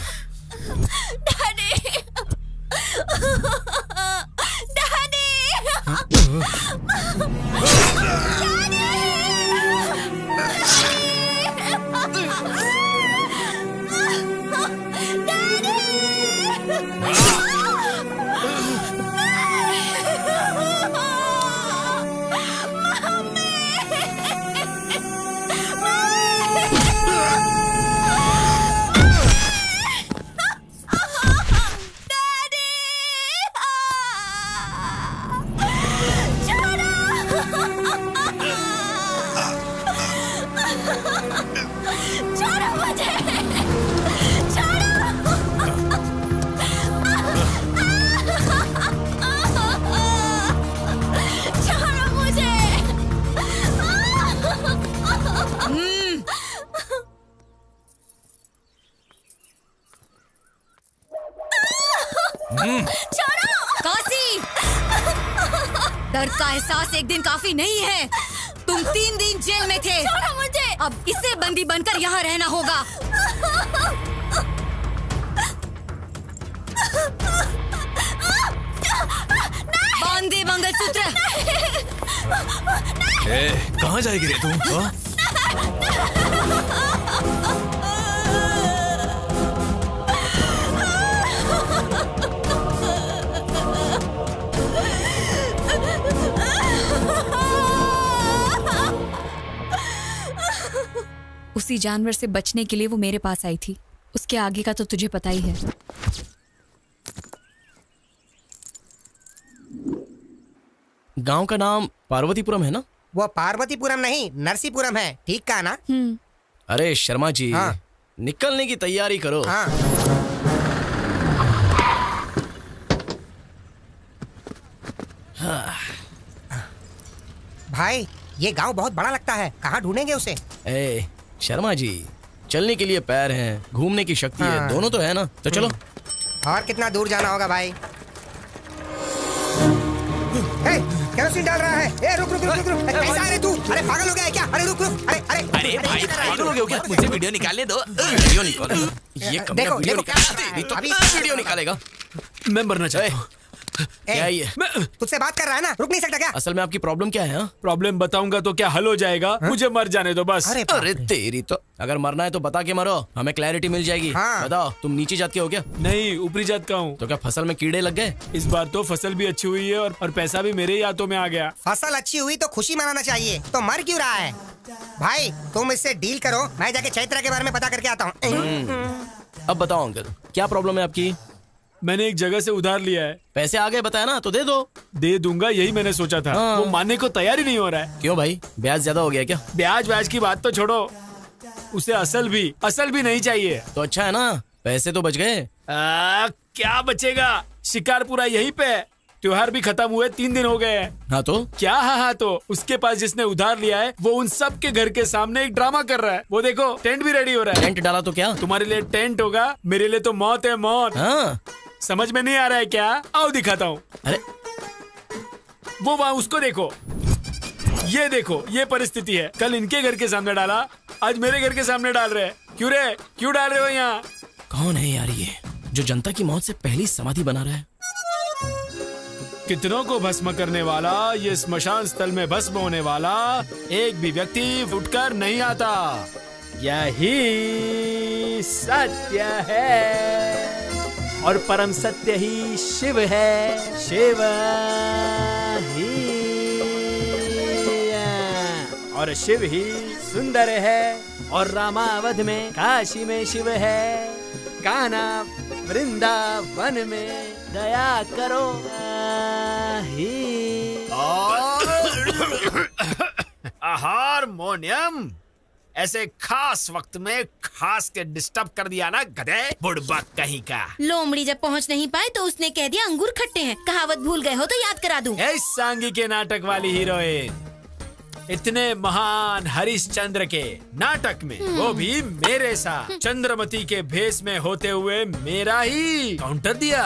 मौत का एहसास एक दिन काफी नहीं है। तुम 3 दिन जेल में थे, मुझे अब इससे बंदी बनकर यहाँ रहना होगा। बांध दे मंगलसूत्र। कहाँ जाएगी रे तू? हाँ? उसी जानवर से बचने के लिए वो मेरे पास आई थी। उसके आगे का तो तुझे पता ही है। गांव का नाम पार्वतीपुरम है ना? वो पार्वतीपुरम नहीं, नरसीपुरम है। ठीक कहा ना? अरे शर्मा जी, हाँ। निकलने की तैयारी करो। हाँ। भाई, ये गांव बहुत बड़ा लगता है। कहाँ ढूंढेंगे उसे? ए शर्मा जी, चलने के लिए पैर हैं, घूमने की शक्ति है, हाँ। दोनों तो है ना। तो चलो। और कितना दूर जाना होगा भाई? केरोसिन डाल रहा है। ए, रुक रुक रुक रुक रुक। कैसा है रे तू? अरे पागल हो गया है क्या? अरे रुक रुक। अरे अरे अरे भाई, पागल हो गए हो क्या? मुझे वीडियो निकालने दो। वीडियो निकालो। ये कब देखो, वीडियो देखो, निकालेगा? तो अभी वीडियो निकालेगा। मैं मरना चाहता हूँ। क्या ये? तुझसे बात कर रहा है ना, रुक नहीं सकता क्या? असल में आपकी प्रॉब्लम क्या है? प्रॉब्लम बताऊंगा तो क्या हल हो जाएगा? मुझे मर जाने दो बस। अरे तेरी तो, अगर मरना है तो बता के मरो, हमें क्लैरिटी मिल जाएगी। बताओ, तुम नीची जात के हो क्या? नहीं, ऊपरी जात का हूँ। तो क्या फसल में कीड़े लग गए? इस बार तो फसल भी अच्छी हुई है और पैसा भी मेरे ही हाथों में आ गया। फसल अच्छी हुई तो खुशी मनाना चाहिए, तो मर क्यों रहा है? भाई तुम इससे डील करो, मैं जाके चैत्रा के बारे में पता करके आता हूँ। अब बताओ अंकल, क्या प्रॉब्लम है आपकी? मैंने एक जगह से उधार लिया है। पैसे आ गए बताया ना, तो दे दो। दे दूंगा, यही मैंने सोचा था। हाँ। वो मानने को तैयार ही नहीं हो रहा है। क्यों भाई, ब्याज ज्यादा हो गया क्या? ब्याज की बात तो छोड़ो, उसे असल भी नहीं चाहिए। तो अच्छा है ना, पैसे तो बच गए। क्या बचेगा? शिकार पूरा यहीं पे। त्योहार भी खत्म हुए 3 दिन हो गए हैं। हाँ तो क्या? हाँ तो उसके पास जिसने उधार लिया है वो उन सब के घर के सामने एक ड्रामा कर रहा है। वो देखो, टेंट भी रेडी हो रहा है। टेंट डाला तो क्या? तुम्हारे लिए टेंट होगा, मेरे लिए तो मौत है, मौत। हाँ। समझ में नहीं आ रहा है क्या? आओ दिखाता हूँ। अरे वो वहाँ, उसको देखो, ये देखो, ये परिस्थिति है। कल इनके घर के सामने डाला, आज मेरे घर के सामने डाल रहे हैं। क्यों रे, क्यों डाल रहे हो यहाँ? कौन है यार ये, जो जनता की मौत से पहली समाधि बना रहा है? कितनों को भस्म करने वाला, ये स्मशान स्थल में भस्म होने वाला एक भी व्यक्ति फुटकर नहीं आता। यही सत्य है और परम सत्य ही शिव है। शिव ही और शिव ही सुंदर है और रामावध में, काशी में शिव है, कान्हा वृंदावन में दया करो हारमोनियम ऐसे खास वक्त में खास के डिस्टर्ब कर दिया ना गधे, बुड़बक कहीं का। लोमड़ी जब पहुंच नहीं पाए तो उसने कह दिया अंगूर खट्टे हैं। कहावत भूल गए हो तो याद करा दूं। इस सांगी के नाटक वाली हीरोइन, इतने महान हरिश्चंद्र के नाटक में वो भी मेरे साथ चंद्रमती के भेष में होते हुए मेरा ही काउंटर दिया।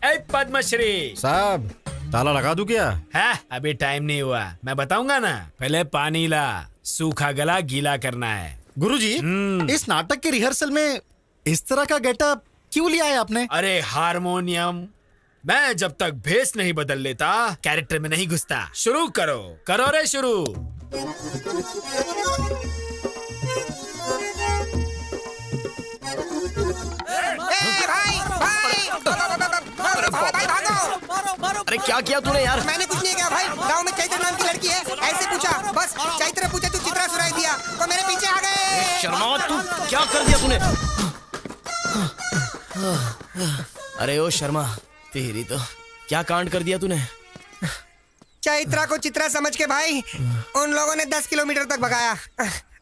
ए पद्मश्री साहब, ताला लगा दूं क्या? है, अभी टाइम नहीं हुआ, मैं बताऊंगा ना। पहले पानी ला, सूखा गला गीला करना है। गुरुजी, इस नाटक के रिहर्सल में इस तरह का गेटअप क्यों लिया है आपने? अरे हारमोनियम, मैं जब तक भेष नहीं बदल लेता कैरेक्टर में नहीं घुसता। शुरू करो, करो रे शुरू। अरे क्या किया तूने यार? मैंने कुछ नहीं किया भाई, गांव में चैत्र नाम की लड़की है, ऐसे पूछा, बस चैत्र पूछे तू चित्रा सुनाई दिया तो मेरे पीछे आ गए। शर्मा, तू क्या कर दिया तूने? अरे ओ शर्मा, तेरी तो क्या कांड कर दिया तूने? चैत्रा को चित्रा समझ के भाई उन लोगों ने 10 किलोमीटर तक भगाया।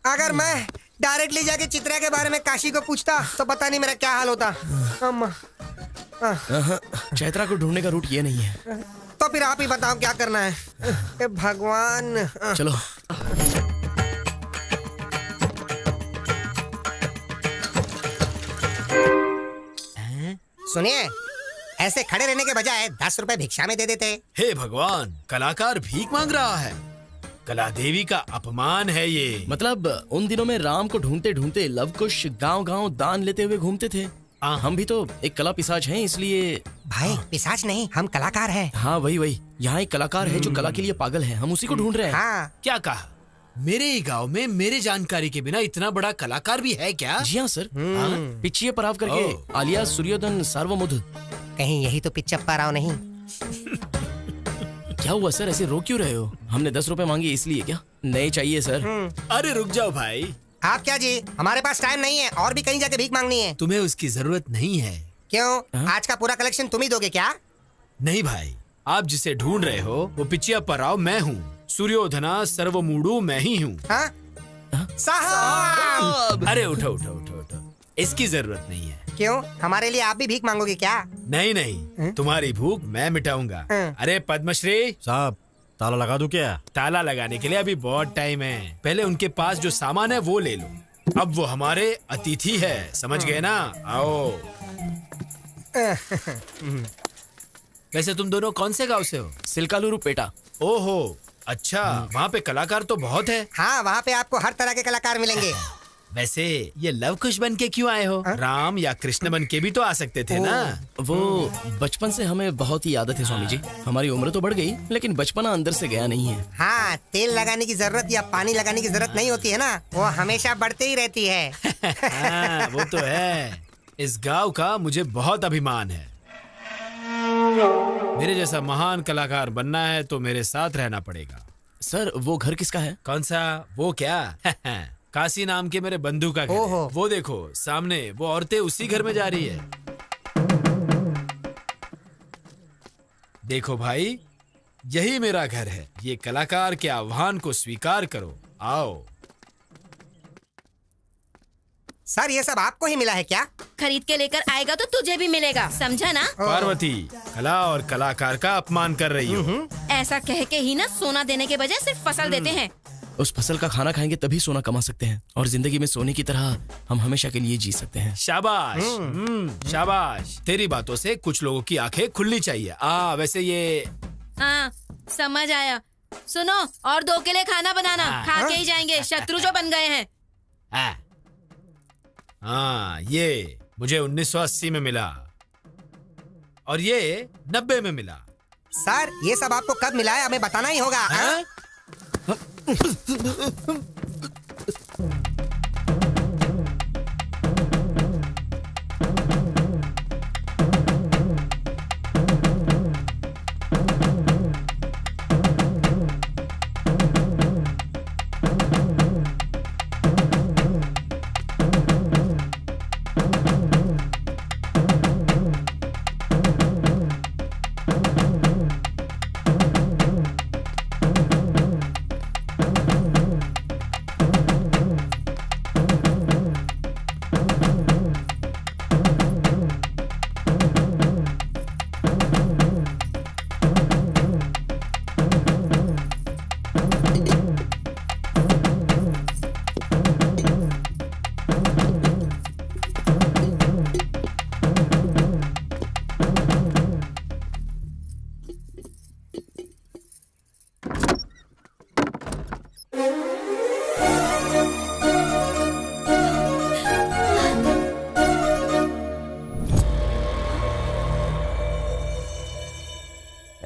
अगर मैं डायरेक्टली जाके चित्रा के बारे में काशी को पूछता तो पता नहीं मेरा क्या हाल होता। चैत्रा को ढूंढने का रूट ये नहीं है। तो फिर आप ही बताओ क्या करना है। ए भगवान। चलो। सुनिए, ऐसे खड़े रहने के बजाय 10 रुपए भिक्षा में दे देते। हे भगवान, कलाकार भीख मांग रहा है। कला देवी का अपमान है ये। मतलब उन दिनों में राम को ढूंढते ढूंढते लव कुश गांव-गांव दान लेते हुए घूमते थे। हम भी तो एक कला पिशाच हैं, इसलिए। भाई पिशाच नहीं, हम कलाकार हैं। हाँ वही। यहाँ एक कलाकार है जो कला के लिए पागल है, हम उसी को ढूंढ रहे हैं। हाँ। क्या कहा? मेरे ही गांव में मेरे जानकारी के बिना इतना बड़ा कलाकार भी है क्या? जी हाँ सर। पिच्चिये पराव करके आलिया सूर्योदन सार्वमुध। कहीं यही तो पिच्चप्पा राव नहीं? क्या हुआ सर, ऐसे रो क्यों रहे हो? हमने 10 रुपए मांगे इसलिए क्या? नहीं चाहिए सर। अरे रुक जाओ भाई। आप क्या जी, हमारे पास टाइम नहीं है और भी कहीं जाके भीख मांगनी है। तुम्हें उसकी जरूरत नहीं है। क्यों? आज का पूरा कलेक्शन तुम ही दोगे क्या? नहीं भाई, आप जिसे ढूंढ रहे हो वो पिच्चियप्पा राव मैं हूँ। सूर्योधना सर्वमूडु मैं ही हूँ। साहब! अरे उठो उठो उठो उठो, इसकी जरूरत नहीं है। क्यों? हमारे लिए आप भी भीख मांगोगे क्या? नहीं नहीं, तुम्हारी भूख मैं मिटाऊंगा। अरे पद्मश्री साहब, ताला लगा दूं क्या? ताला लगाने के लिए अभी बहुत टाइम है। पहले उनके पास जो सामान है वो ले लो। अब वो हमारे अतिथि है, समझ गए ना? आओ। वैसे तुम दोनों कौन से गांव से हो? सिलकालुरु पेटा। ओहो अच्छा, वहाँ पे कलाकार तो बहुत है। हाँ, वहाँ पे आपको हर तरह के कलाकार मिलेंगे। वैसे ये लव कुश बन के क्यों आए हो? राम या कृष्ण बन के भी तो आ सकते थे ना। वो बचपन से हमें बहुत ही आदत है स्वामी जी। हमारी उम्र तो बढ़ गई लेकिन बचपना अंदर से गया नहीं है। हाँ, तेल लगाने की जरूरत या पानी लगाने की जरूरत नहीं होती है ना, वो हमेशा बढ़ते ही रहती है। हाँ, वो तो है। इस गांव का मुझे बहुत अभिमान है। मेरे जैसा महान कलाकार बनना है तो मेरे साथ रहना पड़ेगा। सर वो घर किसका है? कौन सा? वो क्या? काशी नाम के मेरे बंधु का घर है। वो देखो सामने, वो औरतें उसी घर में जा रही है। देखो भाई, यही मेरा घर है। ये कलाकार के आह्वान को स्वीकार करो। आओ। सर ये सब आपको ही मिला है क्या? खरीद के लेकर आएगा तो तुझे भी मिलेगा, समझा ना? पार्वती, कला और कलाकार का अपमान कर रही हो। ऐसा कह के ही ना सोना देने के बजाय सिर्फ फसल देते हैं। उस फसल का खाना खाएंगे तभी सोना कमा सकते हैं और जिंदगी में सोने की तरह हम हमेशा के लिए जी सकते हैं। शाबाश। शाबाश। तेरी बातों से कुछ लोगों की आंखें खुलनी चाहिए। वैसे ये हाँ समझ आया। सुनो, और 2 के लिए खाना बनाना। खा के ही जाएंगे, शत्रु जो बन गए हैं। हाँ, ये मुझे 1980 में मिला और ये 90 में मिला। सर ये सब आपको कब मिला है हमें बताना ही होगा।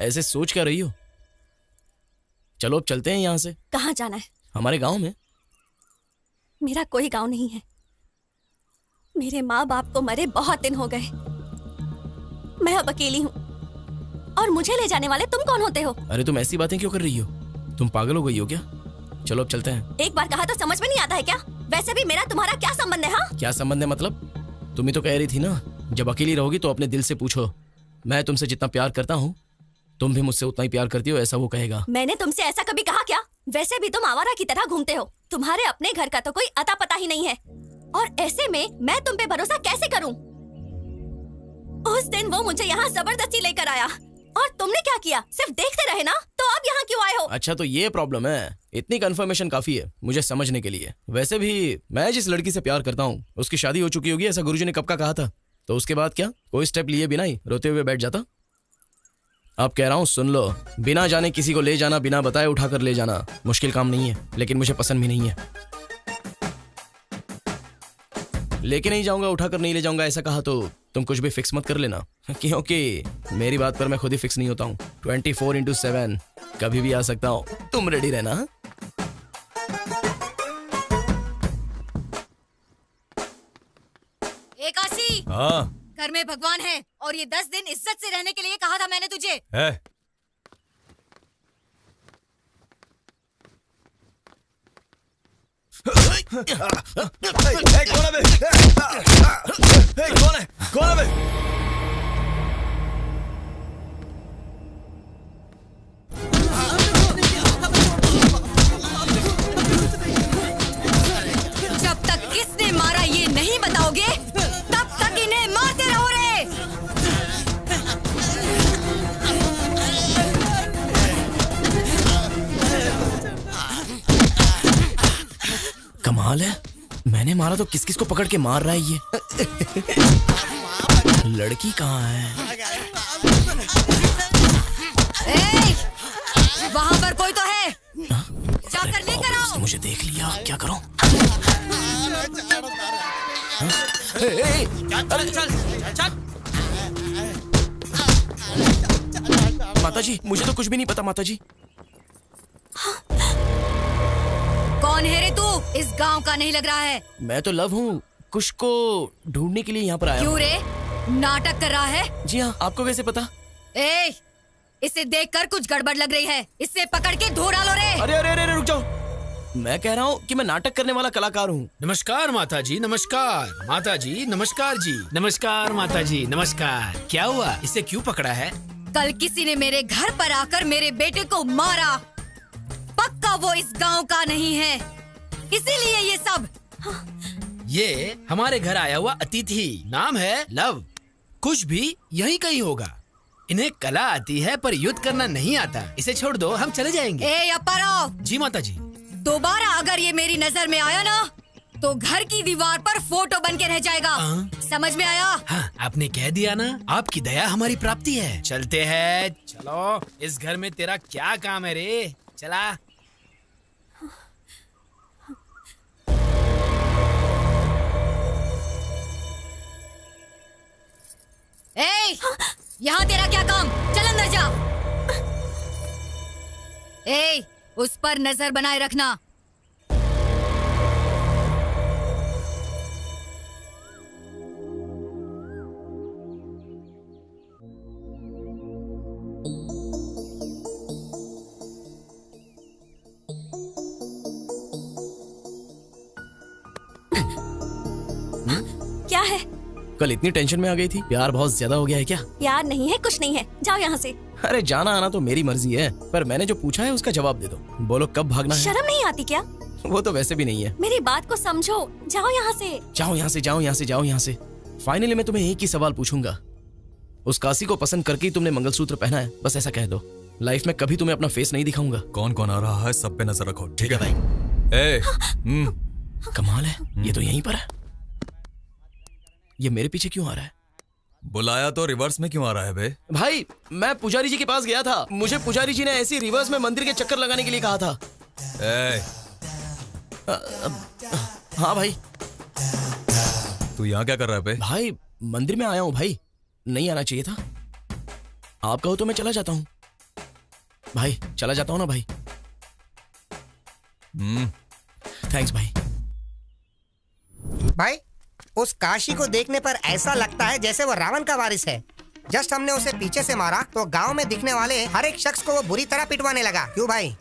ऐसे सोच क्या रही हो? चलो अब चलते हैं यहाँ से। कहाँ जाना है? हमारे गांव में। मेरा कोई गांव नहीं है। मेरे माँ बाप को मरे बहुत दिन हो गए। मैं अब अकेली हूँ और मुझे ले जाने वाले तुम कौन होते हो? अरे तुम ऐसी बातें क्यों कर रही हो? तुम पागल हो गई हो क्या? चलो अब चलते हैं। एक बार कहा तो समझ में नहीं आता है क्या? वैसे भी मेरा तुम्हारा क्या संबंध है? हाँ, क्या संबंध है मतलब? तुम ही तो कह रही थी ना, जब अकेली रहोगी तो अपने दिल से पूछो। मैं तुमसे जितना प्यार करता हूँ तुम भी मुझसे उतना ही प्यार करती हो, ऐसा वो कहेगा। मैंने तुमसे ऐसा कभी कहा क्या? वैसे भी तुम आवारा की तरह घूमते हो। तुम्हारे अपने घर का तो कोई अता पता ही नहीं है और ऐसे में मैं तुम पे भरोसा कैसे करूं? उस दिन वो मुझे यहाँ जबरदस्ती लेकर आया और तुमने क्या किया? सिर्फ देखते रहे ना, तो अब यहाँ क्यों आए हो? अच्छा तो ये प्रॉब्लम है। इतनी कंफर्मेशन काफी है मुझे समझने के लिए। वैसे भी मैं जिस लड़की से प्यार करता हूँ उसकी शादी हो चुकी होगी, ऐसा गुरुजी ने कब का कहा था। तो उसके बाद क्या? कोई स्टेप लिए बिना ही रोते हुए बैठ जाता? अब कह रहा हूँ सुन लो, बिना जाने किसी को ले जाना, बिना बताए उठाकर ले जाना मुश्किल काम नहीं है, लेकिन मुझे पसंद भी नहीं है। लेके नहीं जाऊंगा, उठाकर नहीं ले जाऊंगा ऐसा कहा तो तुम कुछ भी फिक्स मत कर लेना, क्योंकि मेरी बात पर मैं खुद ही फिक्स नहीं होता हूँ। 24/7 कभी भी आ सकता हूँ, तुम रेडी रहना। काशी, हाँ घर में भगवान है और ये 10 दिन इज्जत से रहने के लिए कहा था मैंने तुझे। है। कौन है बे? जब तक किसने मारा ये नहीं बताओगे तब तक इन्हें मारते रहो रे। कमाल है, मैंने मारा तो किस किस को पकड़ के मार रहा है ये। लड़की कहाँ है? वहाँ पर कोई तो है, जाकर लेकर आओ। मुझे देख लिया, क्या करूं? माताजी, मुझे तो कुछ भी नहीं पता माताजी। कौन है रे तू? इस गांव का नहीं लग रहा है। मैं तो लव हूँ, कुश को ढूंढने के लिए यहाँ पर आया क्यों हूँ। रे, नाटक कर रहा है? जी हाँ, आपको कैसे पता? इसे देखकर कुछ गड़बड़ लग रही है, इसे पकड़ के धो डालो रे। अरे अरे अरे रुक जाओ, मैं कह रहा हूँ कि मैं नाटक करने वाला कलाकार हूँ। नमस्कार माताजी, नमस्कार माताजी, नमस्कार जी, नमस्कार माताजी, नमस्कार। क्या हुआ, इसे क्यों पकड़ा है? कल किसी ने मेरे घर पर आकर मेरे बेटे को मारा, पक्का वो इस गांव का नहीं है, इसीलिए ये सब। ये हमारे घर आया हुआ अतिथि, नाम है लव, कुछ भी यही कहीं होगा। इन्हें कला आती है पर युद्ध करना नहीं आता, इसे छोड़ दो, हम चले जाएंगे। अप्पाराव। जी माताजी। दोबारा अगर ये मेरी नजर में आया ना तो घर की दीवार पर फोटो बन के रह जाएगा। समझ में आया? हाँ, आपने कह दिया ना, आपकी दया हमारी प्राप्ति है। चलते हैं, चलो। इस घर में तेरा क्या काम है रे, चला। यहाँ तेरा क्या काम? चल अंदर जा। उस पर नजर बनाए रखना। क्या है? कल इतनी टेंशन में आ गई थी, प्यार बहुत ज्यादा हो गया है क्या? प्यार नहीं है, कुछ नहीं है, जाओ यहाँ से। अरे जाना आना तो मेरी मर्जी है, पर मैंने जो पूछा है उसका जवाब दे दो। बोलो कब भागना है? शर्म नहीं आती क्या? वो तो वैसे भी नहीं है। मेरी बात को समझो, जाओ यहाँ से। जाओ यहाँ से, जाओ यहाँ से, जाओ यहाँ से। फाइनली मैं तुम्हें एक ही सवाल पूछूंगा, उस काशी को पसंद करके ही तुमने मंगलसूत्र पहना है, बस ऐसा कह दो। लाइफ में कभी तुम्हें अपना फेस नहीं दिखाऊंगा। कौन कौन आ रहा है सब पे नजर रखो, ठीक है भाई? कमाल है, ये तो यहीं पर है। ये मेरे पीछे क्यों आ रहा है? बुलाया तो रिवर्स में क्यों आ रहा है बे? भाई मैं पुजारी जी के पास गया था, मुझे पुजारी जी ने ऐसी रिवर्स में मंदिर के चक्कर लगाने के लिए कहा था। हाँ भाई। तू यहाँ क्या कर रहा है बे? भाई मंदिर में आया हूँ भाई, नहीं आना चाहिए था। आप कहो तो मैं चला जाता हूँ भाई, चला जाता हूँ ना भाई। थैंक्स भाई। भाई उस काशी को देखने पर ऐसा लगता है जैसे वो रावण का वारिस है। जस्ट हमने उसे पीछे से मारा तो गांव में दिखने वाले हर एक शख्स को वो बुरी तरह पिटवाने लगा। क्यों भाई?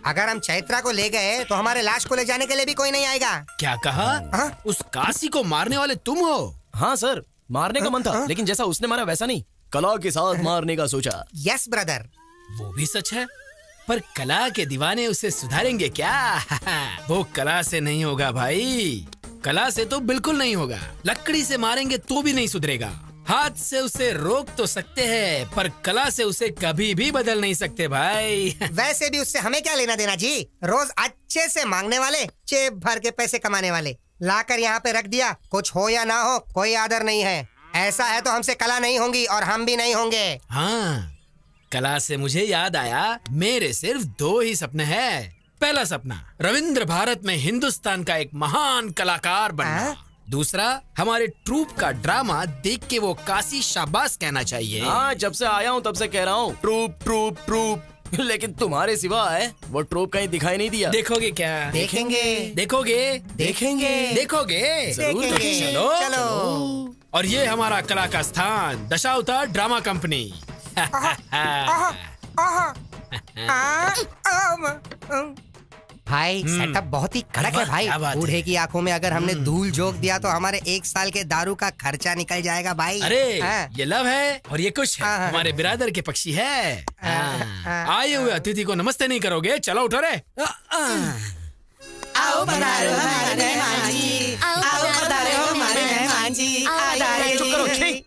अगर हम चैत्रा को ले गए तो हमारे लाश को ले जाने के लिए भी कोई नहीं आएगा। क्या कहा? उस काशी को मारने वाले तुम हो? हाँ सर, मारने का मन था, लेकिन जैसा उसने मारा वैसा नहीं, कला के साथ मारने का सोचा। Yes brother. वो भी सच है, पर कला के दीवाने उसे सुधारेंगे क्या? वो कला से नहीं होगा भाई, कला से तो बिल्कुल नहीं होगा। लकड़ी से मारेंगे तो भी नहीं सुधरेगा। हाथ से उसे रोक तो सकते हैं, पर कला से उसे कभी भी बदल नहीं सकते भाई। वैसे भी उससे हमें क्या लेना देना जी? रोज अच्छे से मांगने वाले, जेब भर के पैसे कमाने वाले, लाकर यहाँ पे रख दिया, कुछ हो या ना हो कोई आदर नहीं है। ऐसा है तो हमसे कला नहीं होंगी और हम भी नहीं होंगे। हाँ, कला से मुझे याद आया, मेरे सिर्फ 2 ही सपने हैं। पहला सपना रविंद्र भारत में हिंदुस्तान का एक महान कलाकार बनना। दूसरा, हमारे ट्रूप का ड्रामा देख के वो काशी शाबाश कहना चाहिए। हाँ, जब से आया हूँ तब से कह रहा हूँ ट्रूप ट्रूप ट्रूप, लेकिन तुम्हारे सिवा है वो ट्रूप कहीं दिखाई नहीं दिया। देखोगे क्या? देखेंगे। देखोगे? देखेंगे। देखोगे? जरूर देखेंगे। चलो चलो। और ये हमारा कला का स्थान, दशावतार ड्रामा कंपनी। भाई सेटअप बहुत ही कड़क है भाई। क्या बात है? बूढ़े की आंखों में अगर हमने धूल झोंक दिया तो हमारे 1 साल के दारू का खर्चा निकल जाएगा भाई। अरे हाँ। ये लव है और ये कुछ है, हाँ। हमारे बिरादर के पक्षी है। हाँ। आए हुए अतिथि को नमस्ते नहीं करोगे? चलो उठो रे। आओ पधारो हमारे मेहमान जी, आओ पधारो हमारे मेहमान जी, चुप करो, छी।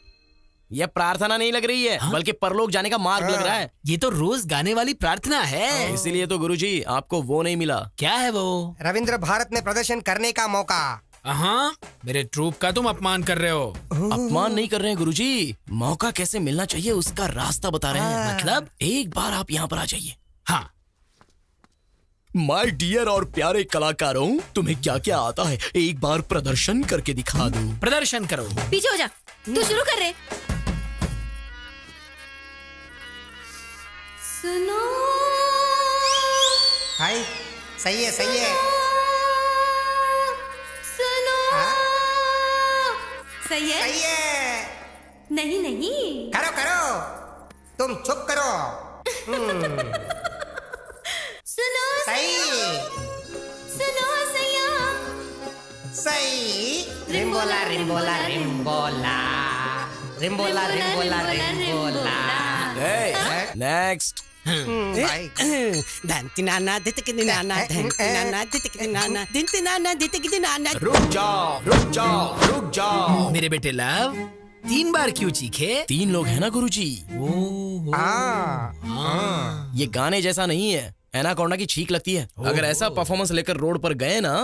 ये प्रार्थना नहीं लग रही है, बल्कि परलोक जाने का मार्ग लग रहा है। ये तो रोज गाने वाली प्रार्थना है। इसीलिए तो गुरुजी आपको वो नहीं मिला। क्या है वो? रविंद्र भारत में प्रदर्शन करने का मौका। हाँ, मेरे ट्रूप का तुम अपमान कर रहे हो। अपमान नहीं कर रहे हैं गुरुजी, मौका कैसे मिलना चाहिए उसका रास्ता बता रहे हैं। मतलब एक बार आप यहाँ पर आ जाइए। हाँ। माय डियर और प्यारे कलाकारों, तुम्हें क्या क्या आता है एक बार प्रदर्शन करके दिखा दो। प्रदर्शन करो। पीछे हो जा, तू शुरू कर रहे। सुनो भाई सही है, सही है। सुनो, सही है? सही है। नहीं नहीं, करो करो, तुम चुप करो। सुनो सही, सुनो सैया, सही। रिम्बोला रिम्बोला रिम्बोला, रिम्बोला रिम्बोला रिम्बोला। नेक्स्ट। भाई रुक जाओ रुक जाओ रुक जाओ। मेरे बेटे लव, 3 बार क्यों चीखे? 3 लोग हैं ना गुरुजी। ये गाने जैसा नहीं है, एनाकोंडा की छींक लगती है। अगर ऐसा परफॉर्मेंस लेकर रोड पर गए ना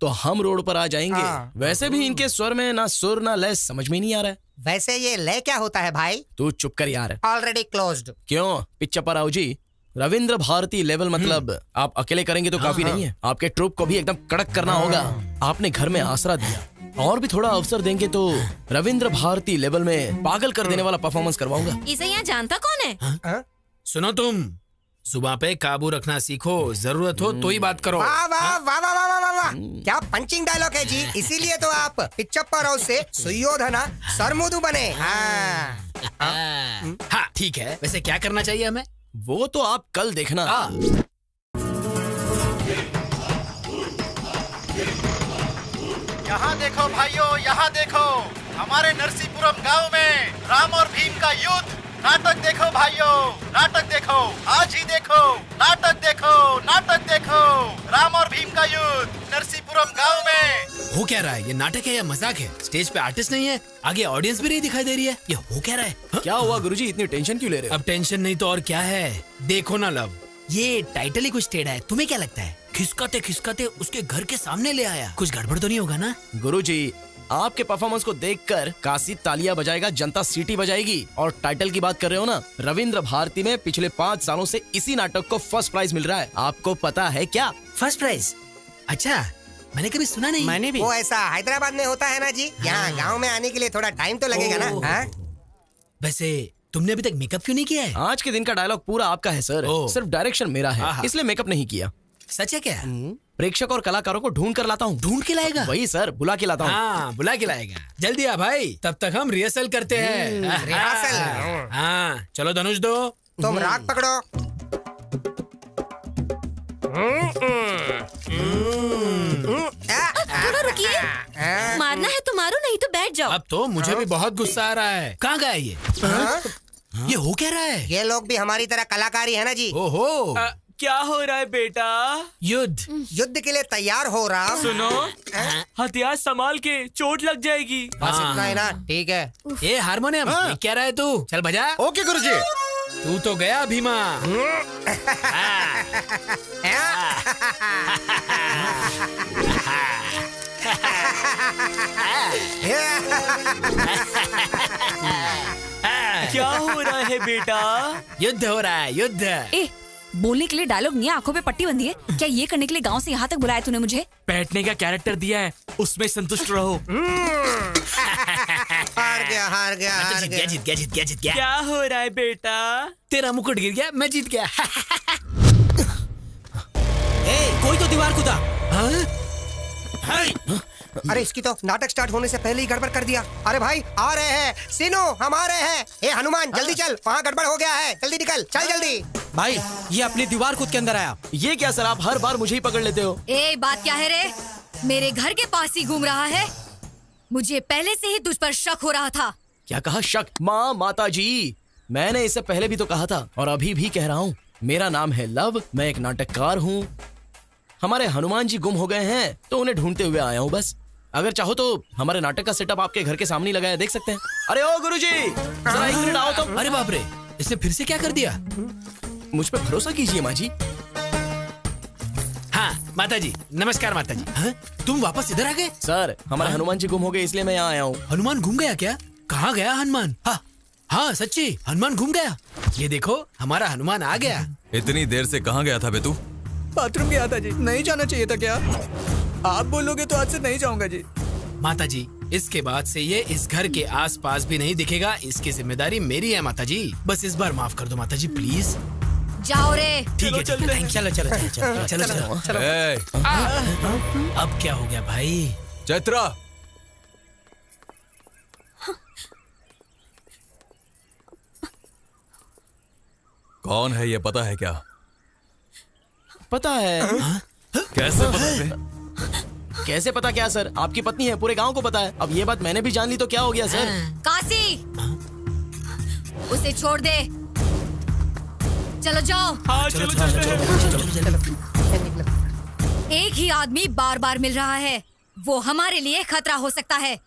तो हम रोड पर आ जाएंगे। वैसे भी इनके स्वर में ना सुर ना लय समझ में नहीं आ रहा है। वैसे ये लय क्या होता है भाई? तू चुप कर यार। Already closed. क्यों पिक्चर पर आओ जी। रविंद्र भारती लेवल मतलब आप अकेले करेंगे तो काफी नहीं है, आपके ट्रूप को भी एकदम कड़क करना होगा। आपने घर में आसरा दिया, और भी थोड़ा अवसर देंगे तो रविंद्र भारती लेवल में पागल कर देने वाला परफॉर्मेंस करवाऊंगा। इसे यहाँ जानता कौन है? सुनो तुम, सुबह पे काबू रखना सीखो, जरूरत हो तो ही बात करो। वाह वाह वाह वाह वाह वाह वाह, क्या पंचिंग डायलॉग है जी। इसीलिए तो आप पिच्चप्पा राव से सुयोधना सरमुदु बने। हाँ ठीक है, वैसे क्या करना चाहिए हमें? वो तो आप कल देखना। यहाँ देखो भाइयों, यहाँ देखो, हमारे नरसीपुरम गांव में राम और भीम का युद्ध। नाटक देखो भाइयों, नाटक देखो, आज ही देखो, नाटक देखो, नाटक देखो, राम और भीम का युद्ध नरसीपुरम गांव में। हो क्या रहा है? ये नाटक है या मजाक है? स्टेज पे आर्टिस्ट नहीं है, आगे ऑडियंस भी नहीं दिखाई दे रही है। ये हो क्या रहा है? क्या हुआ गुरुजी, इतनी टेंशन क्यों ले रहे हो? अब टेंशन नहीं तो और क्या है। देखो ना लव, ये टाइटल ही कुछ टेढ़ा है। तुम्हें क्या लगता है? खिसकाते खिसकाते उसके घर के सामने ले आया, कुछ गड़बड़ तो नहीं होगा ना? गुरुजी, आपके परफॉर्मेंस को देखकर काशी तालियां बजाएगा, जनता सीटी बजाएगी। और टाइटल की बात कर रहे हो ना, रविंद्र भारती में पिछले 5 सालों से इसी नाटक को फर्स्ट प्राइज मिल रहा है। आपको पता है क्या? First prize? अच्छा, मैंने कभी सुना नहीं। मैंने भी। वो ऐसा हैदराबाद में होता है ना जी। यहाँ गांव में आने के लिए थोड़ा टाइम तो लगेगा ना। वैसे तुमने अभी तक मेकअप क्यों नहीं किया है? आज के दिन का डायलॉग पूरा आपका है सर, सिर्फ डायरेक्शन मेरा है, इसलिए मेकअप नहीं किया। सच है क्या? प्रेक्षक और कलाकारों को ढूंढ कर लाता हूँ। ढूंढ के लाएगा? वही सर, बुला के लाता हूँ। हाँ, बुला के लाएगा। जल्दी आ भाई, तब तक हम रिहर्सल करते हैं। रिहर्सल? हाँ, चलो धनुष दो। तुम राग पकड़ो। थोड़ा रुकिए, मारना है तो मारो, नहीं तो बैठ जाओ। अब तो मुझे भी बहुत गुस्सा आ रहा है। कहाँ गया ये? ये हो क्या रहा है? ये लोग भी हमारी तरह कलाकारी है ना जी। ओहो, क्या हो रहा है बेटा? युद्ध। युद्ध के लिए तैयार हो रहा। सुनो, हथियार संभाल के, चोट लग जाएगी। बस इतना ही ना, ठीक है। ए हारमोनियम, ये क्या रहा है तू? चल बजा। ओके गुरुजी। तू तो गया भीमा। क्या हो रहा है बेटा? युद्ध हो रहा है, युद्ध। ए, बोलने के लिए डायलॉग नहीं है, आंखों पे पट्टी बंधी है क्या? ये करने के लिए गांव से यहाँ तक बुलाया तूने मुझे? बैठने का कैरेक्टर दिया है, उसमें संतुष्ट रहो। हार गया। जीत गया। क्या हो रहा है बेटा? तेरा मुकुट गिर गया, मैं जीत गया। कोई तो दीवार कूदा। अरे इसकी तो नाटक स्टार्ट होने से पहले ही गड़बड़ कर दिया। अरे भाई आ रहे हैं, सीनू हम आ रहे हैं। ए हनुमान जल्दी चल, वहाँ गड़बड़ हो गया है, जल्दी निकल, चल जल्दी। भाई ये अपनी दीवार कूद के अंदर आया। ये क्या सर, आप हर बार मुझे ही पकड़ लेते हो। ए बात क्या है रे? मेरे घर के पास ही घूम रहा है। मुझे पहले से ही तुझ पर शक हो रहा था। क्या कहा? शक? माँ, माता जी, मैंने इससे पहले भी तो कहा था और अभी भी कह रहा हूँ, मेरा नाम है लव, मैं एक नाटककार हूँ। हमारे हनुमान जी गुम हो गए हैं तो उन्हें ढूंढते हुए आया हूँ बस। अगर चाहो तो हमारे नाटक का सेटअप आपके घर के सामने लगाया देख सकते हैं। अरे ओ गुरुजी, जरा 1 मिनट आओ तो। अरे बाप रे, इसने फिर से क्या कर दिया? मुझ पे भरोसा कीजिए माँ जी। हाँ माता जी, नमस्कार माता जी। हाँ? तुम वापस इधर आ गए? सर, हमारे हनुमान जी गुम हो गए इसलिए मैं यहाँ आया हूँ। हनुमान घूम गया क्या? कहाँ गया हनुमान? हाँ सच्ची, हनुमान घूम गया। ये देखो, हमारा हनुमान आ गया। इतनी देर से कहाँ गया था बे तू? बाथरूम गया था जी। नहीं जाना चाहिए था क्या? आप बोलोगे तो आज से नहीं जाऊंगा जी। माता जी, इसके बाद से ये इस घर के आसपास भी नहीं दिखेगा। इसकी जिम्मेदारी मेरी है माता जी। बस इस बार माफ कर दो माता जी, प्लीज। जाओ रे। ठीक है, चलो। अब क्या हो गया भाई? चैत्रा, कौन है ये पता है क्या? पता है। कैसे पता है? कैसे पता क्या सर, आपकी पत्नी है, पूरे गांव को पता है। अब ये बात मैंने भी जान ली तो क्या हो गया सर? काशी, उसे छोड़ दे। चलो जाओ। हाँ, चलो। एक ही आदमी बार बार मिल रहा है, वो हमारे लिए खतरा हो सकता है।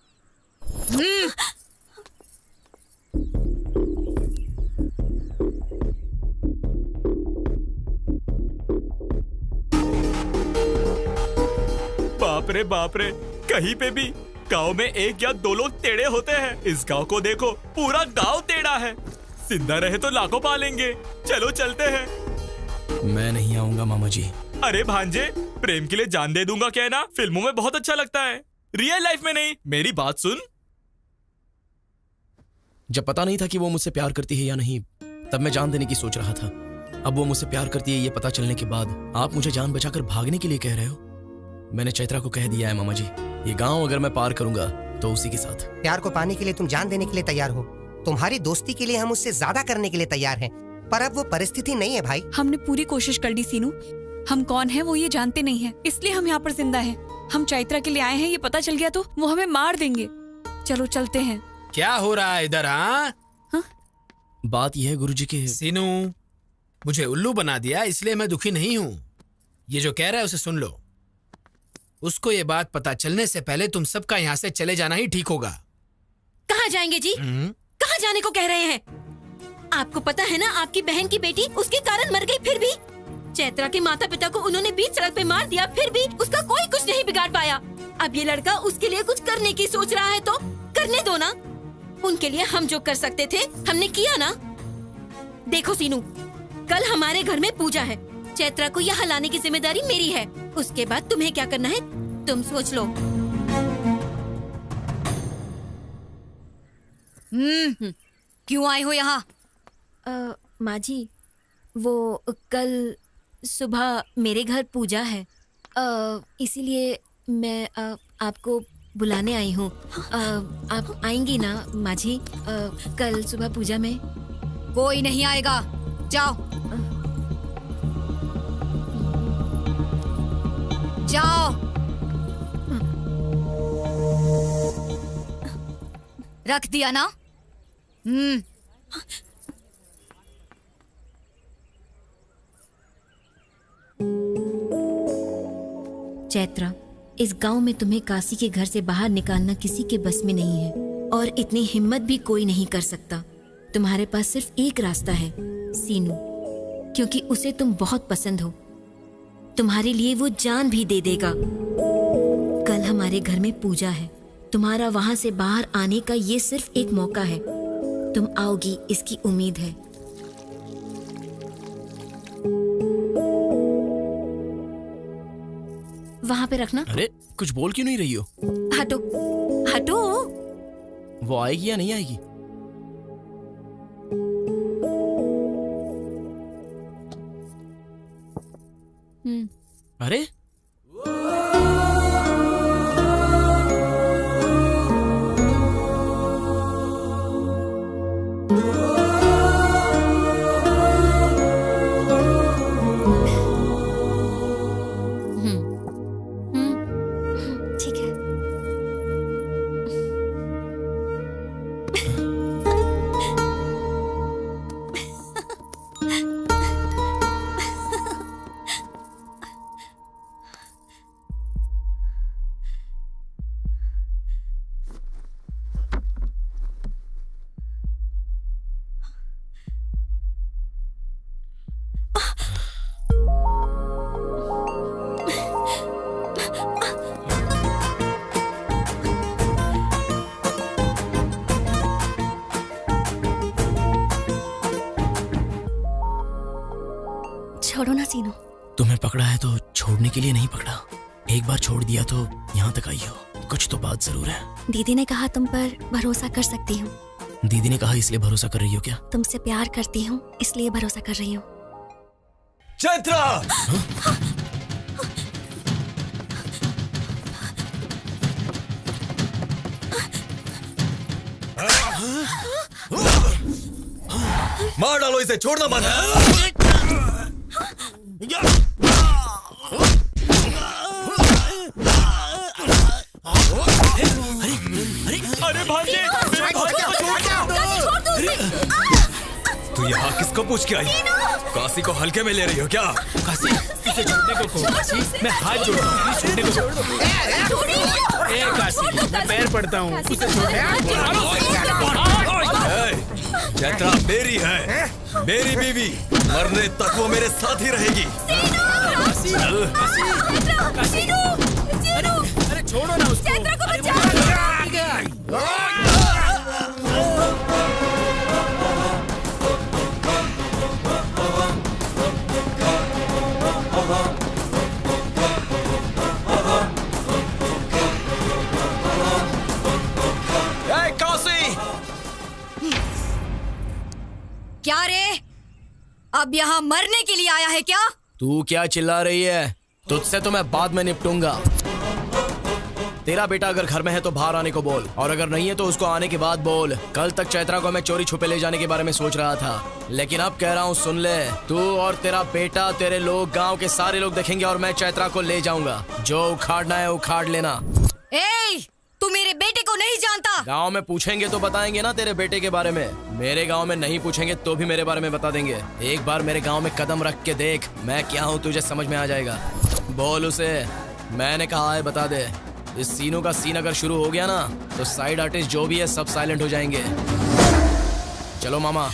बाप रे, कहीं पे भी गांव में 1 या 2 लोग टेढ़े होते हैं। इस गांव को देखो, पूरा गांव टेढ़ा है। जिंदा रहे तो लाखों पालेंगे। चलो चलते हैं। मैं नहीं आऊंगा मामा जी। अरे भांजे, प्रेम के लिए जान दे दूंगा क्या है ना? फिल्मों में बहुत अच्छा लगता है, रियल लाइफ में नहीं। मेरी बात सुन। जब पता नहीं था कि वो मुझसे प्यार करती है या नहीं, तब मैं जान देने की सोच रहा था। अब वो मुझसे प्यार करती है ये पता चलने के बाद आप मुझे जान बचाकर भागने के लिए कह रहे हो? मैंने चैत्रा को कह दिया है मामा जी, ये गांव अगर मैं पार करूंगा तो उसी के साथ। प्यार को पाने के लिए तुम जान देने के लिए तैयार हो। तुम्हारी दोस्ती के लिए हम उससे ज्यादा करने के लिए तैयार हैं, पर अब वो परिस्थिति नहीं है भाई। हमने पूरी कोशिश कर ली सीनू। हम कौन है वो ये जानते नहीं है, इसलिए हम यहाँ पर जिंदा हैं। हम चैत्रा के लिए आए हैं, ये पता चल गया तो वो हमें मार देंगे। चलो चलते हैं। क्या हो रहा है इधर? हाँ, बात यह है गुरुजी के। सीनू, मुझे उल्लू बना दिया, इसलिए मैं दुखी नहीं हूँ। ये जो कह रहा है उसे सुन लो। उसको ये बात पता चलने से पहले तुम सबका यहाँ से चले जाना ही ठीक होगा। कहाँ जाएंगे जी? कहाँ जाने को कह रहे हैं? आपको पता है ना, आपकी बहन की बेटी उसके कारण मर गई, फिर भी चैत्रा के माता पिता को उन्होंने बीच सड़क पे मार दिया, फिर भी उसका कोई कुछ नहीं बिगाड़ पाया। अब ये लड़का उसके लिए कुछ करने की सोच रहा है तो करने दो ना। उनके लिए हम जो कर सकते थे हमने किया ना। देखो सीनू, कल हमारे घर में पूजा है। चैत्रा को यहाँ लाने की जिम्मेदारी मेरी है। उसके बाद तुम्हें क्या करना है तुम सोच लो। क्यों आए हो यहाँ? माँ जी, वो कल सुबह मेरे घर पूजा है, इसीलिए मैं आपको बुलाने आई हूँ। आप आएंगी ना माँ जी? कल सुबह पूजा में। कोई नहीं आएगा, जाओ जाओ। रख दिया ना? चैत्रा, इस गांव में तुम्हें काशी के घर से बाहर निकालना किसी के बस में नहीं है, और इतनी हिम्मत भी कोई नहीं कर सकता। तुम्हारे पास सिर्फ एक रास्ता है सीनू, क्योंकि उसे तुम बहुत पसंद हो। तुम्हारे लिए वो जान भी दे देगा। कल हमारे घर में पूजा है। तुम्हारा वहाँ से बाहर आने का ये सिर्फ एक मौका है। तुम आओगी इसकी उम्मीद है। वहाँ पे रखना। अरे कुछ बोल क्यों नहीं रही हो? हटो हटो। वो आएगी या नहीं आएगी? अरे ठीक है। छोड़ो ना सीनू। तुम्हें पकड़ा है तो छोड़ने के लिए नहीं पकड़ा। एक बार छोड़ दिया तो यहाँ तक आई हो। कुछ तो बात जरूर है। दीदी ने कहा तुम पर भरोसा कर सकती हूँ। दीदी ने कहा इसलिए भरोसा कर रही हो क्या? तुमसे प्यार करती हूँ इसलिए भरोसा कर रही हूँ। चैत्रा! मार डालो इसे, छोड़ना मत। अरे भांजे, तू यहाँ किसको पूछ के आई? काशी को हल्के में ले रही हो क्या? काशी, इसे छोड़ने को कहो। काशी, मैं हाथ जोड़ता हूँ, छोड़ने को छोड़। ए काशी, मैं पैर पड़ता हूँ, उसे छोड़ने को। चैत्रा मेरी है, मेरी बीवी। मरने तक वो मेरे साथ ही रहेगी। अरे छोड़ो ना उसको। चैत्रा को बचाओ। क्या रे? अब यहाँ मरने के लिए आया है क्या? तू क्या चिल्ला रही है? तुझसे तो मैं बाद में निपटूंगा। तेरा बेटा अगर घर में है तो बाहर आने को बोल, और अगर नहीं है तो उसको आने के बाद बोल। कल तक चैत्रा को मैं चोरी छुपे ले जाने के बारे में सोच रहा था, लेकिन अब कह रहा हूँ सुन ले। तू और तेरा बेटा, तेरे लोग, गांव के सारे लोग देखेंगे और मैं चैत्रा को ले जाऊंगा। जो उखाड़ना है उखाड़ लेना। ए, तू मेरे बेटे को नहीं जानता। गांव में पूछेंगे तो बताएंगे ना तेरे बेटे के बारे में। मेरे गांव में नहीं पूछेंगे तो भी मेरे बारे में बता देंगे। एक बार मेरे गांव में कदम रख के देख मैं क्या हूँ, तुझे समझ में आ जाएगा। बोल उसे मैंने कहा है बता दे। इस सीनों का सीन अगर शुरू हो गया ना तो साइड आर्टिस्ट जो भी है सब साइलेंट हो जाएंगे। चलो मामा।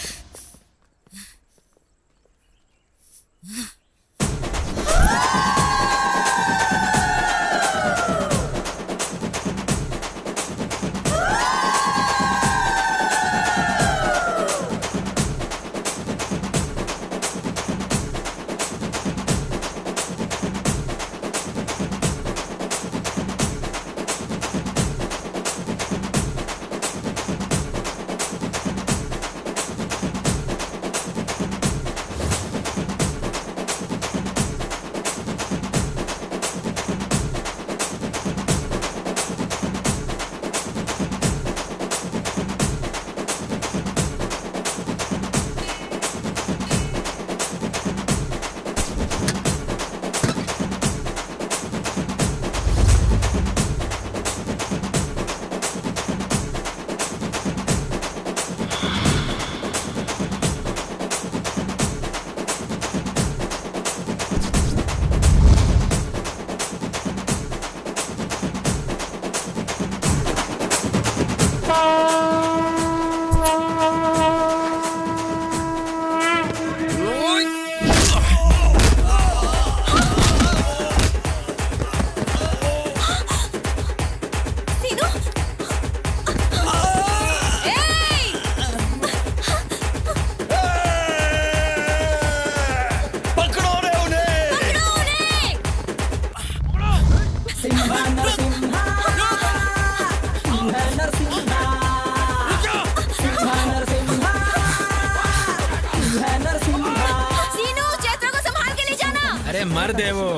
सीनू, चैत्रा को संभाल के ले जाना। अरे मर्द है वो,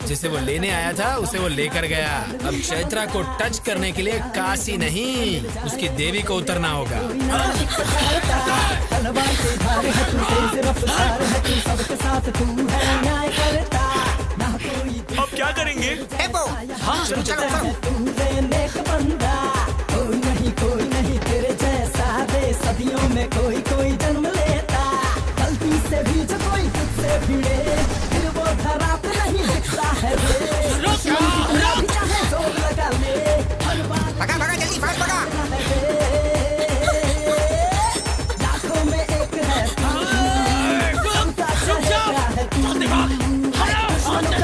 जिसे वो लेने आया था उसे वो लेकर गया। अब चैत्रा को टच करने के लिए काशी नहीं, उसकी देवी को उतरना होगा। अब क्या करेंगे? हाँ, चलो चलो कोई नहीं तेरे जैसा दे, सदियों में कोई कोई जन्म लेता, गलती से भी जो कोई तुझसे भिड़े, फिर वो धरा पे नहीं दिखता है रे। चाहे जोर लगा ले, भगा भगा जल्दी फास्ट भगा। लाखों में एक है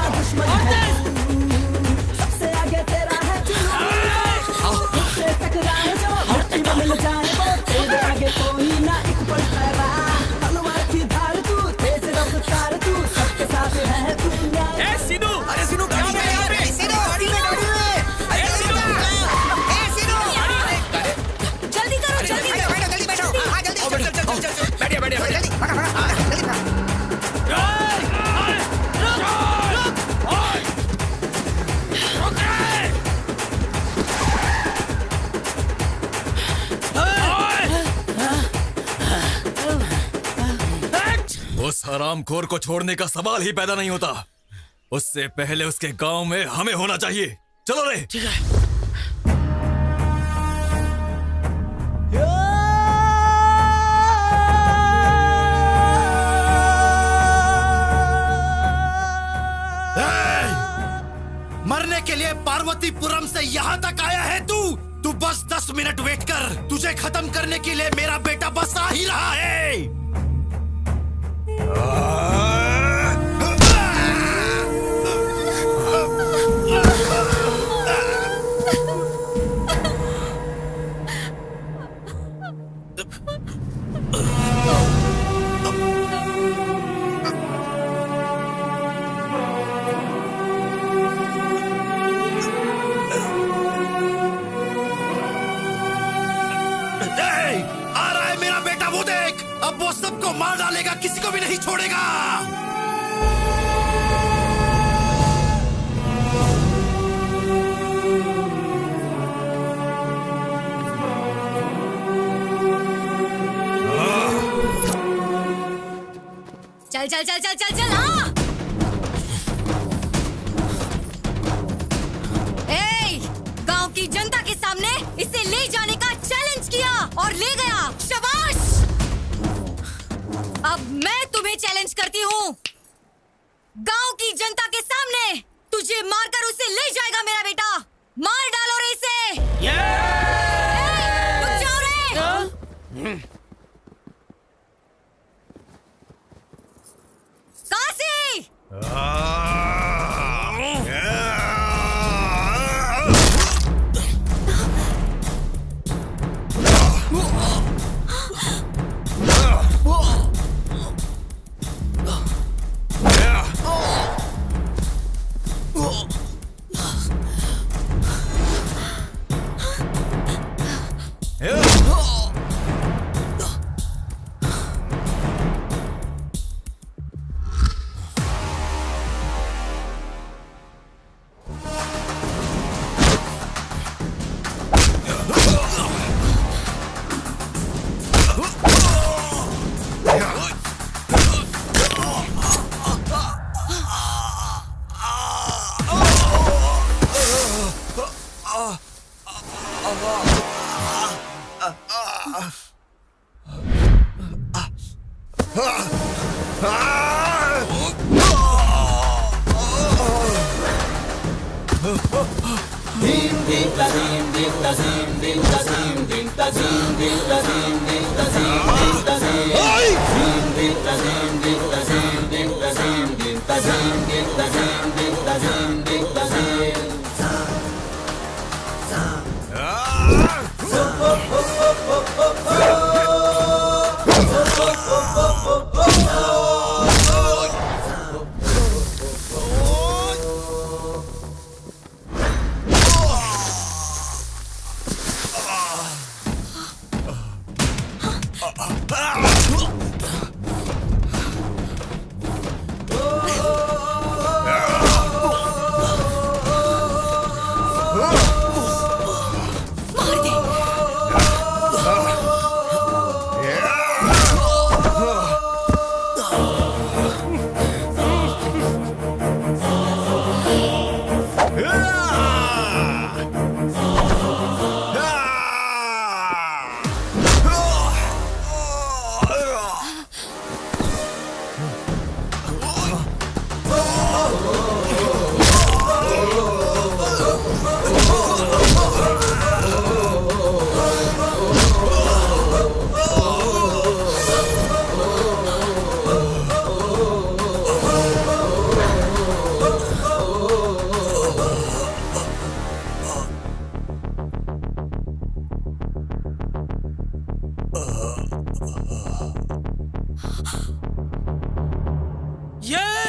दुश्मन है, सबसे आगे तेरा है तुझसे टकराए जो धरती में मिल जाए वो, तेरे आगे कोई ना एक पल ठहरा, तलवार की धार तू, तेज रफ्तार तू, सबके साथ है तू न्याय। सीनू, अरे सीनू गाड़ी में, गाड़ी में, सीनू गाड़ी में, गाड़ी में। अरे सीनू, ए सीनू, जल्दी करो, जल्दी करो। बैठो जल्दी बैठो, हाँ जल्दी चल, बैठिए बैठिए बैठिए। जल्दी भगा भगा जल्दी भगा। उस हरामखोर को छोड़ने का सवाल ही पैदा नहीं होता। उससे पहले उसके गांव में हमें होना चाहिए। चलो रे। ठीक है। मरने के लिए पार्वतीपुरम से यहाँ तक आया है तू? तू बस 10 मिनट वेट कर, तुझे खत्म करने के लिए मेरा बेटा बस आ ही रहा है। आ रहा है मेरा बेटा, वो देख। अब वो सबको मार डालेगा, किसी को भी नहीं छोड़ेगा। चल चल चल चल चल चल, हाँ। गांव की जनता के सामने इसे ले जाने का चैलेंज किया और ले गया। शाबाश। अब मैं तुम्हें चैलेंज करती हूँ, गांव की जनता के सामने तुझे मारकर उसे ले जाएगा मेरा बेटा। मार डालो रे इसे। रुक जाओ रे। काशी, मार दे। Yeah.